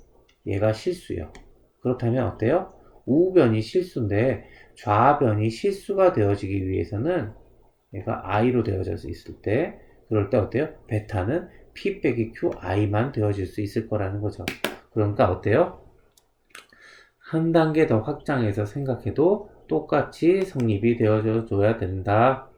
얘가 실수요. 그렇다면 어때요? 우변이 실수인데 좌변이 실수가 되어지기 위해서는 얘가 i로 되어져 있을 때 그럴 때 어때요? 베타는 p 빼기 qi만 되어질 수 있을 거라는 거죠. 그러니까 어때요? 한 단계 더 확장해서 생각해도 똑같이 성립이 되어줘야 된다.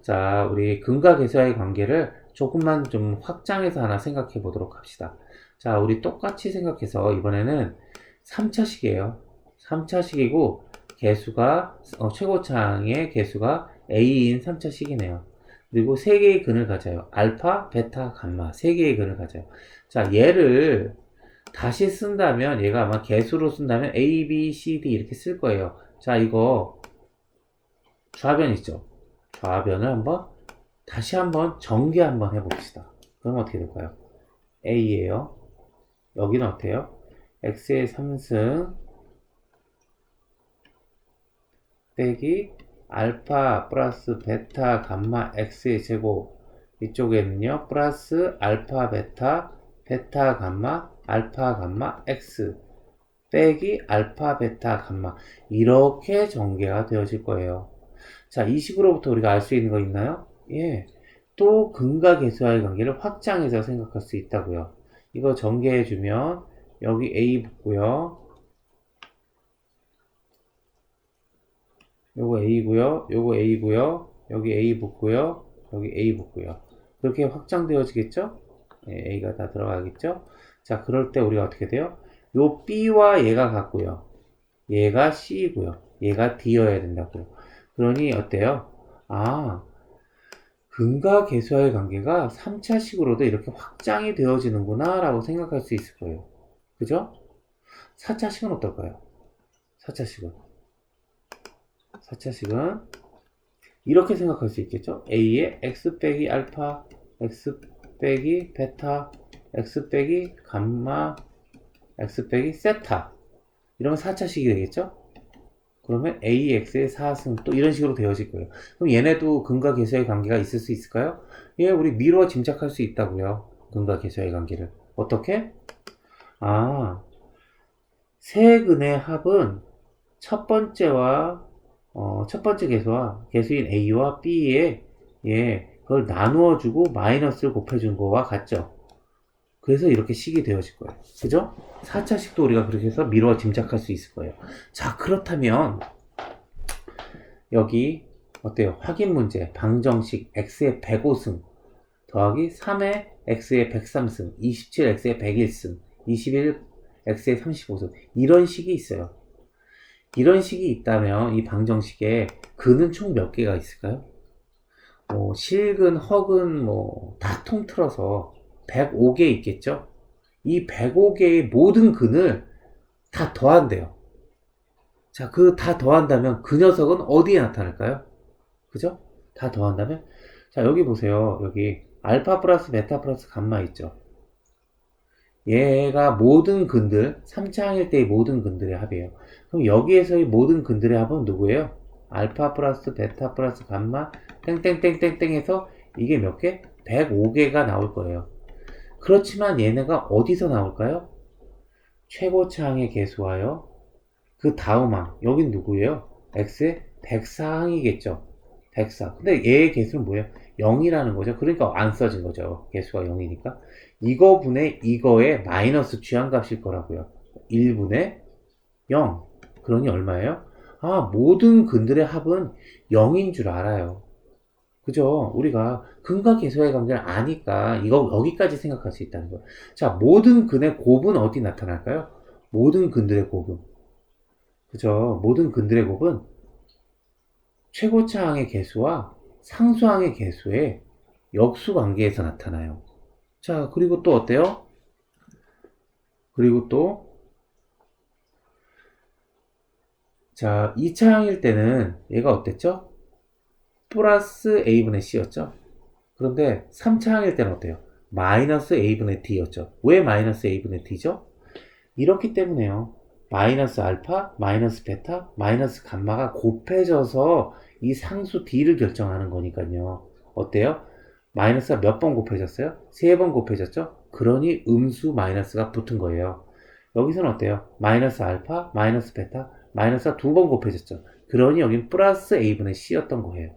자, 우리 근과 계수와의 관계를 조금만 좀 확장해서 하나 생각해 보도록 합시다. 자, 우리 똑같이 생각해서 이번에는 3차식이에요. 3차식이고 개수가 최고차항의 개수가 a인 3차식이네요. 그리고 3개의 근을 가져요. 알파, 베타, 감마 3개의 근을 가져요. 자, 얘를 다시 쓴다면 얘가 아마 개수로 쓴다면 a, b, c, d 이렇게 쓸 거예요. 자, 이거 좌변 있죠? 좌변을 다시 한번 전개 한번 해봅시다. 그럼 어떻게 될까요? a예요. 여기는 어때요? x의 3승 빼기 알파 플러스 베타 감마 x의 제곱, 이쪽에는요 플러스 알파 베타 베타 감마 알파 감마 x 빼기 알파 베타 감마, 이렇게 전개가 되어질 거예요. 자, 이 식으로부터 우리가 알 수 있는 거 있나요? 예, 또 근과 계수와의 관계를 확장해서 생각할 수 있다고요. 이거 전개해주면 여기 a 붙고요, 요거 a고요, 요거 a고요, 여기 a 붙고요, 여기 a 붙고요. 그렇게 확장되어지겠죠? 예, a가 다 들어가겠죠? 자, 그럴 때 우리가 어떻게 돼요? 요 b와 얘가 같고요, 얘가 c이고요, 얘가 d여야 된다고요. 그러니 어때요? 아, 근과 계수와의 관계가 3차식으로도 이렇게 확장이 되어지는구나 라고 생각할 수 있을 거예요. 그죠? 4차식은 어떨까요? 4차식은 이렇게 생각할 수 있겠죠? a의 x 빼기 알파, x 빼기 베타, x 빼기 감마, x 빼기 세타, 이러면 4차식이 되겠죠? 그러면 ax의 4승 또 이런 식으로 되어질 거예요. 그럼 얘네도 근과 계수의 관계가 있을 수 있을까요? 예, 우리 미루어 짐작할 수 있다고요. 근과 계수의 관계를. 어떻게? 아, 세 근의 합은 첫 번째 계수와 계수인 a와 b에 그걸 나누어주고 마이너스를 곱해준 거와 같죠. 그래서 이렇게 식이 되어질 거예요. 그죠? 4차식도 우리가 그렇게 해서 미루어 짐작할 수 있을 거예요. 자, 그렇다면 여기 어때요? 확인 문제, 방정식 x의 105승 더하기 3의 x의 103승, 27x의 101승, 21x의 35승, 이런 식이 있어요. 이런 식이 있다면 이 방정식에 근은 총 몇 개가 있을까요? 실근, 허근 다 통틀어서 105개 있겠죠? 이 105개의 모든 근을 다 더한대요. 자, 그 다 더한다면 그 녀석은 어디에 나타날까요? 그죠? 다 더한다면? 자, 여기 보세요. 여기 알파 플러스 베타 플러스 감마 있죠? 얘가 모든 근들, 3차항일 때의 모든 근들의 합이에요. 그럼 여기에서의 모든 근들의 합은 누구예요? 알파 플러스 베타 플러스 감마 땡땡땡땡땡 해서 이게 몇 개? 105개가 나올 거예요. 그렇지만 얘네가 어디서 나올까요? 최고차항의 개수와요. 그 다음 항, 여긴 누구예요? x의 104항이겠죠. 104. 근데 얘의 개수는 뭐예요? 0이라는 거죠. 그러니까 안 써진 거죠. 개수가 0이니까. 이거분의 이거의 마이너스 취한값일 거라고요. 1분의 0. 그러니 얼마예요? 아, 모든 근들의 합은 0인 줄 알아요. 그죠? 우리가 근과 계수의 관계를 아니까 이거 여기까지 생각할 수 있다는 거예요. 자, 모든 근의 곱은 어디 나타날까요? 모든 근들의 곱은. 그죠? 모든 근들의 곱은 최고차항의 개수와 상수항의 개수의 역수 관계에서 나타나요. 자, 그리고 또 어때요? 그리고 또, 자, 2차항일 때는 얘가 어땠죠? 플러스 a분의 c였죠? 그런데 3차항일 때는 어때요? 마이너스 a분의 d였죠. 왜 마이너스 a분의 d죠? 이렇기 때문에요. 마이너스 알파, 마이너스 베타, 마이너스 감마가 곱해져서 이 상수 d를 결정하는 거니까요. 어때요? 마이너스가 몇 번 곱해졌어요? 3번 곱해졌죠? 그러니 음수 마이너스가 붙은 거예요. 여기서는 어때요? 마이너스 알파, 마이너스 베타, 마이너스가 2번 곱해졌죠? 그러니 여긴 플러스 a분의 c였던 거예요.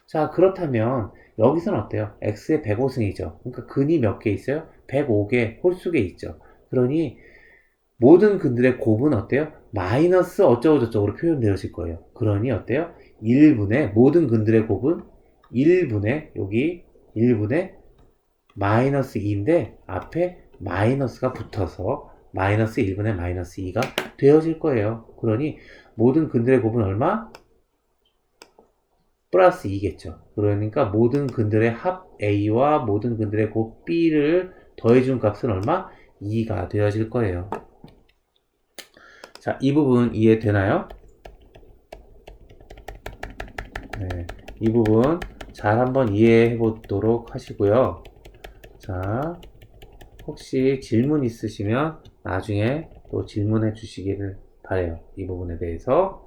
자, 그렇다면 여기서는 어때요? x의 105승이죠. 그러니까 근이 몇 개 있어요? 105개 홀수개 있죠. 그러니 모든 근들의 곱은 어때요? 마이너스 어쩌고저쩌고로 표현되어질 거예요. 그러니 어때요? 1분의 모든 근들의 곱은 1분의 여기 1분의 마이너스 2인데 앞에 마이너스가 붙어서 마이너스 1분의 마이너스 2가 되어질 거예요. 그러니 모든 근들의 곱은 얼마? 플러스 2겠죠. 그러니까 모든 근들의 합 A와 모든 근들의 곱 B를 더해준 값은 얼마? 2가 되어질 거예요. 자, 이 부분 이해되나요? 네, 이 부분 잘 한번 이해해 보도록 하시고요. 자, 혹시 질문 있으시면 나중에 또 질문해 주시기를 바래요. 이 부분에 대해서.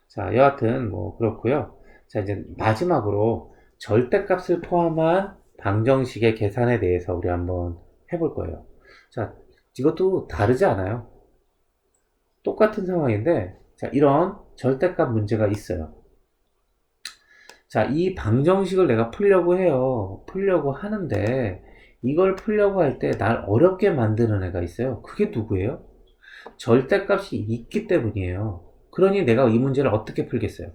자, 여하튼 뭐 그렇고요. 자, 이제 마지막으로 절대값을 포함한 방정식의 계산에 대해서 우리 한번 해볼 거예요. 자, 이것도 다르지 않아요. 똑같은 상황인데, 자, 이런 절대값 문제가 있어요. 자, 이 방정식을 내가 풀려고 해요. 풀려고 하는데, 이걸 풀려고 할 때 날 어렵게 만드는 애가 있어요. 그게 누구예요? 절대값이 있기 때문이에요. 그러니 내가 이 문제를 어떻게 풀겠어요?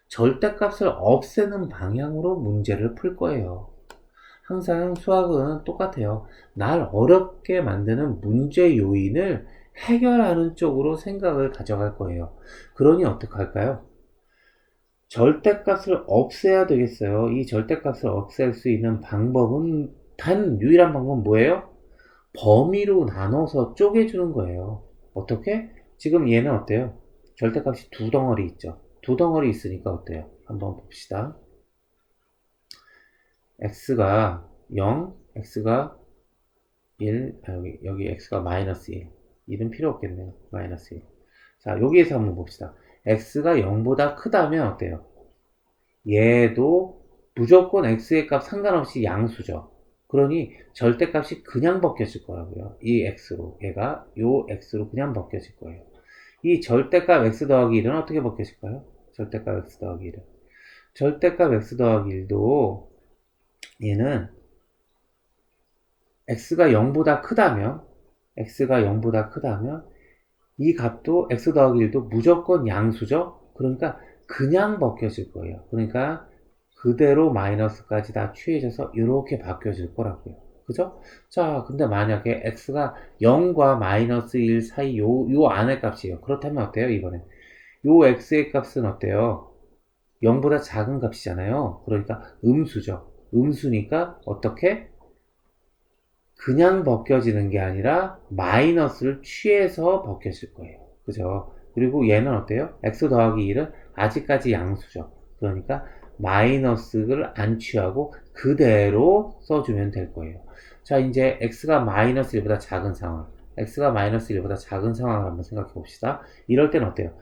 절대값을 없애는 방향으로 문제를 풀 거예요. 항상 수학은 똑같아요. 날 어렵게 만드는 문제 요인을 해결하는 쪽으로 생각을 가져갈 거예요. 그러니 어떻게 할까요? 절대값을 없애야 되겠어요. 이 절대값을 없앨 수 있는 방법은 단 유일한 방법은 뭐예요? 범위로 나눠서 쪼개주는 거예요. 어떻게? 지금 얘는 어때요? 절대값이 두 덩어리 있죠. 두 덩어리 있으니까 어때요? 한번 봅시다. x가 0, x가 1, 여기 x가 마이너스 1. 1은 필요 없겠네요. 마이너스 1. 자, 여기에서 한번 봅시다. x가 0보다 크다면 어때요? 얘도 무조건 x의 값 상관없이 양수죠. 그러니 절대값이 그냥 벗겨질 거라고요. 이 x로. 얘가 요 x로 그냥 벗겨질 거예요. 이 절대값 x 더하기 1은 어떻게 벗겨질까요? 절대값 x 더하기 1은. 절대값 x 더하기 1도 얘는 x가 0보다 크다면 이 값도 x 더하기 1도 무조건 양수죠. 그러니까 그냥 벗겨질 거예요. 그러니까 그대로 마이너스까지 다 취해져서 이렇게 바뀌어질 거라고요. 그죠? 자, 근데 만약에 x가 0과 마이너스 1 사이 요 안의 값이에요. 그렇다면 어때요? 이번에 요 x의 값은 어때요? 0보다 작은 값이잖아요. 그러니까 음수죠. 음수니까 어떻게? 그냥 벗겨지는 게 아니라 마이너스를 취해서 벗겨질 거예요. 그죠? 그리고 얘는 어때요? x 더하기 1은 아직까지 양수죠. 그러니까 마이너스를 안 취하고 그대로 써주면 될 거예요. 자, 이제 x가 마이너스 1보다 작은 상황, x가 마이너스 1보다 작은 상황을 한번 생각해 봅시다. 이럴 때는 어때요?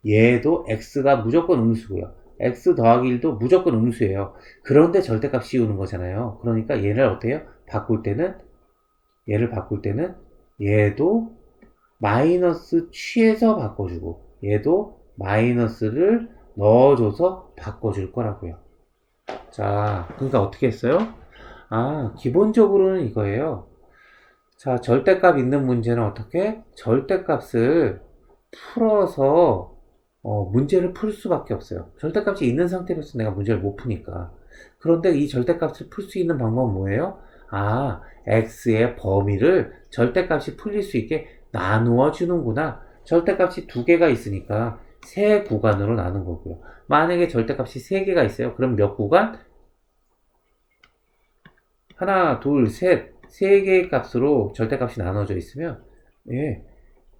얘도 x가 무조건 음수고요. x 더하기 1도 무조건 음수예요. 그런데 절대값 씌우는 거잖아요. 그러니까 얘를 어때요? 얘를 바꿀 때는 얘도 마이너스 취해서 바꿔주고 얘도 마이너스를 넣어줘서 바꿔줄 거라고요. 자, 그러니까 어떻게 했어요? 기본적으로는 이거예요. 자, 절대값 있는 문제는 어떻게? 절대값을 풀어서 문제를 풀 수밖에 없어요. 절대값이 있는 상태로서 내가 문제를 못 푸니까. 그런데 이 절대값을 풀 수 있는 방법은 뭐예요? x의 범위를 절대값이 풀릴 수 있게 나누어 주는구나. 절대값이 두 개가 있으니까 세 구간으로 나눈 거고요. 만약에 절대값이 세 개가 있어요. 그럼 몇 구간? 하나, 둘, 셋, 세 개의 값으로 절대값이 나눠져 있으면, 예,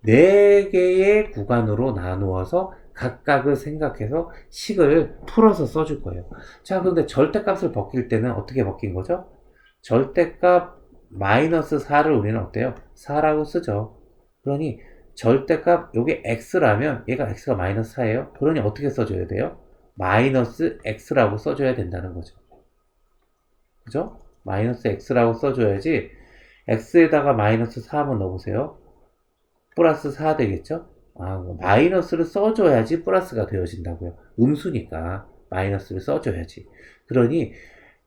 네 개의 구간으로 나누어서 각각을 생각해서 식을 풀어서 써줄 거예요. 자, 그런데 절대값을 벗길 때는 어떻게 벗긴 거죠? 절대값 마이너스 4를 우리는 어때요? 4라고 쓰죠. 그러니 절대값, 요게 x라면 얘가 x가 마이너스 4예요. 그러니 어떻게 써줘야 돼요? 마이너스 x라고 써줘야 된다는 거죠. 그죠? 마이너스 x라고 써줘야지 x에다가 마이너스 4 한번 넣어보세요. 플러스 4 되겠죠? 마이너스를 써줘야지 플러스가 되어진다고요. 음수니까 마이너스를 써줘야지. 그러니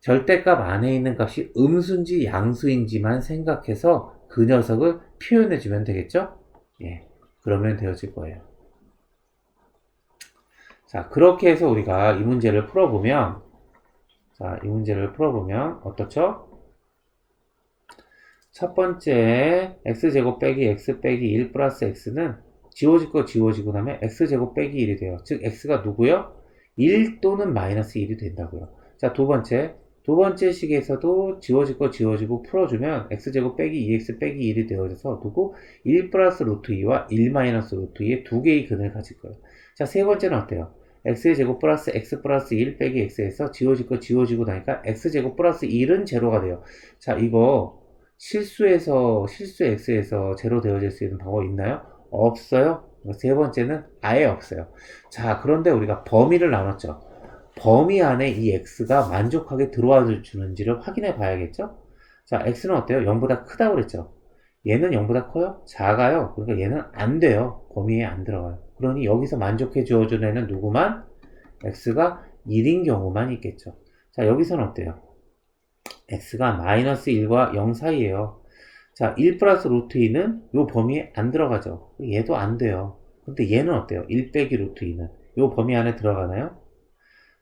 절대값 안에 있는 값이 음수인지 양수인지만 생각해서 그 녀석을 표현해주면 되겠죠? 예, 그러면 되어질 거예요. 자, 그렇게 해서 우리가 이 문제를 풀어보면, 어떻죠? 첫 번째 x제곱 빼기 x 빼기 1 플러스 x는 지워질 거 지워지고 나면 x제곱 빼기 1이 돼요. 즉 x가 누구요? 1 또는 마이너스 1이 된다고요. 자, 두 번째 식에서도 지워질 거 지워지고 풀어주면 x제곱 빼기 2x 빼기 1이 되어져서 누구? 1 플러스 루트 2와 1 마이너스 루트 2의 두 개의 근을 가질 거예요. 자, 세 번째는 어때요? x의 제곱 플러스 x 플러스 1 빼기 x에서 지워질 거 지워지고 나니까 x제곱 플러스 1은 제로가 돼요. 자, 이거 실수 x에서 제로 되어질 수 있는 방법 있나요? 없어요. 세 번째는 아예 없어요. 자, 그런데 우리가 범위를 나눴죠. 범위 안에 이 x가 만족하게 들어와 주는지를 확인해 봐야겠죠? 자, x는 어때요? 0보다 크다고 그랬죠? 얘는 0보다 커요? 작아요. 그러니까 얘는 안 돼요. 범위에 안 들어가요. 그러니 여기서 만족해 주어주는 애는 누구만? x가 1인 경우만 있겠죠. 자, 여기서는 어때요? x가 마이너스 1과 0 사이에요. 자, 1 플러스 루트 2는 요 범위에 안 들어가죠. 얘도 안 돼요. 근데 얘는 어때요? 1 빼기 루트 2는 요 범위 안에 들어가나요?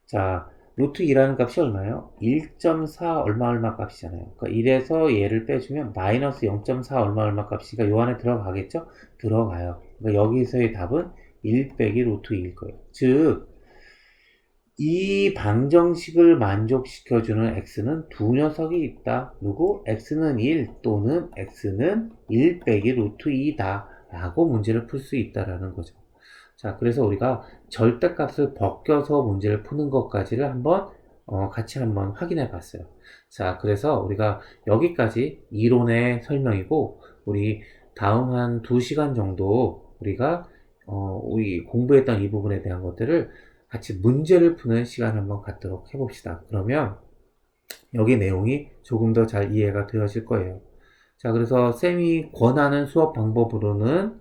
자, 루트 2라는 값이 얼마예요? 1.4 얼마 값이잖아요. 그러니까 1에서 얘를 빼주면 마이너스 0.4 얼마 값이니까 요 안에 들어가겠죠? 들어가요. 그러니까 여기서의 답은 1 빼기 루트 2일 거예요. 즉, 이 방정식을 만족시켜주는 x는 두 녀석이 있다. 누구? x는 1 또는 x는 1 빼기 루트 2다. 라고 문제를 풀 수 있다라는 거죠. 자, 그래서 우리가 절대값을 벗겨서 문제를 푸는 것까지를 같이 한번 확인해 봤어요. 자, 그래서 우리가 여기까지 이론의 설명이고, 우리 다음 한 2시간 정도 우리가 우리 공부했던 이 부분에 대한 것들을 같이 문제를 푸는 시간 한번 갖도록 해봅시다. 그러면 여기 내용이 조금 더 잘 이해가 되어질 거예요. 자, 그래서 쌤이 권하는 수업 방법으로는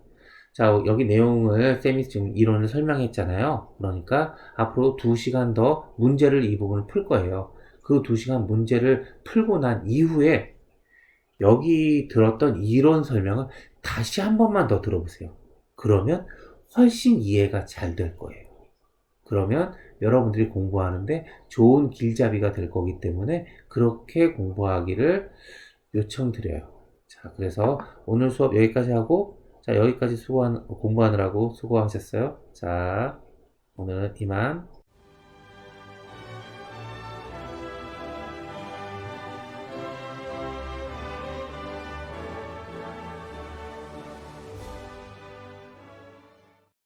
자, 여기 내용을 쌤이 지금 이론을 설명했잖아요. 그러니까 앞으로 2시간 더 문제를 이 부분을 풀 거예요. 그 2시간 문제를 풀고 난 이후에 여기 들었던 이론 설명을 다시 한 번만 더 들어보세요. 그러면 훨씬 이해가 잘 될 거예요. 그러면 여러분들이 공부하는데 좋은 길잡이가 될 거기 때문에 그렇게 공부하기를 요청드려요. 자, 그래서 오늘 수업 여기까지 하고, 자, 여기까지 공부하느라고 수고하셨어요. 자, 오늘은 이만.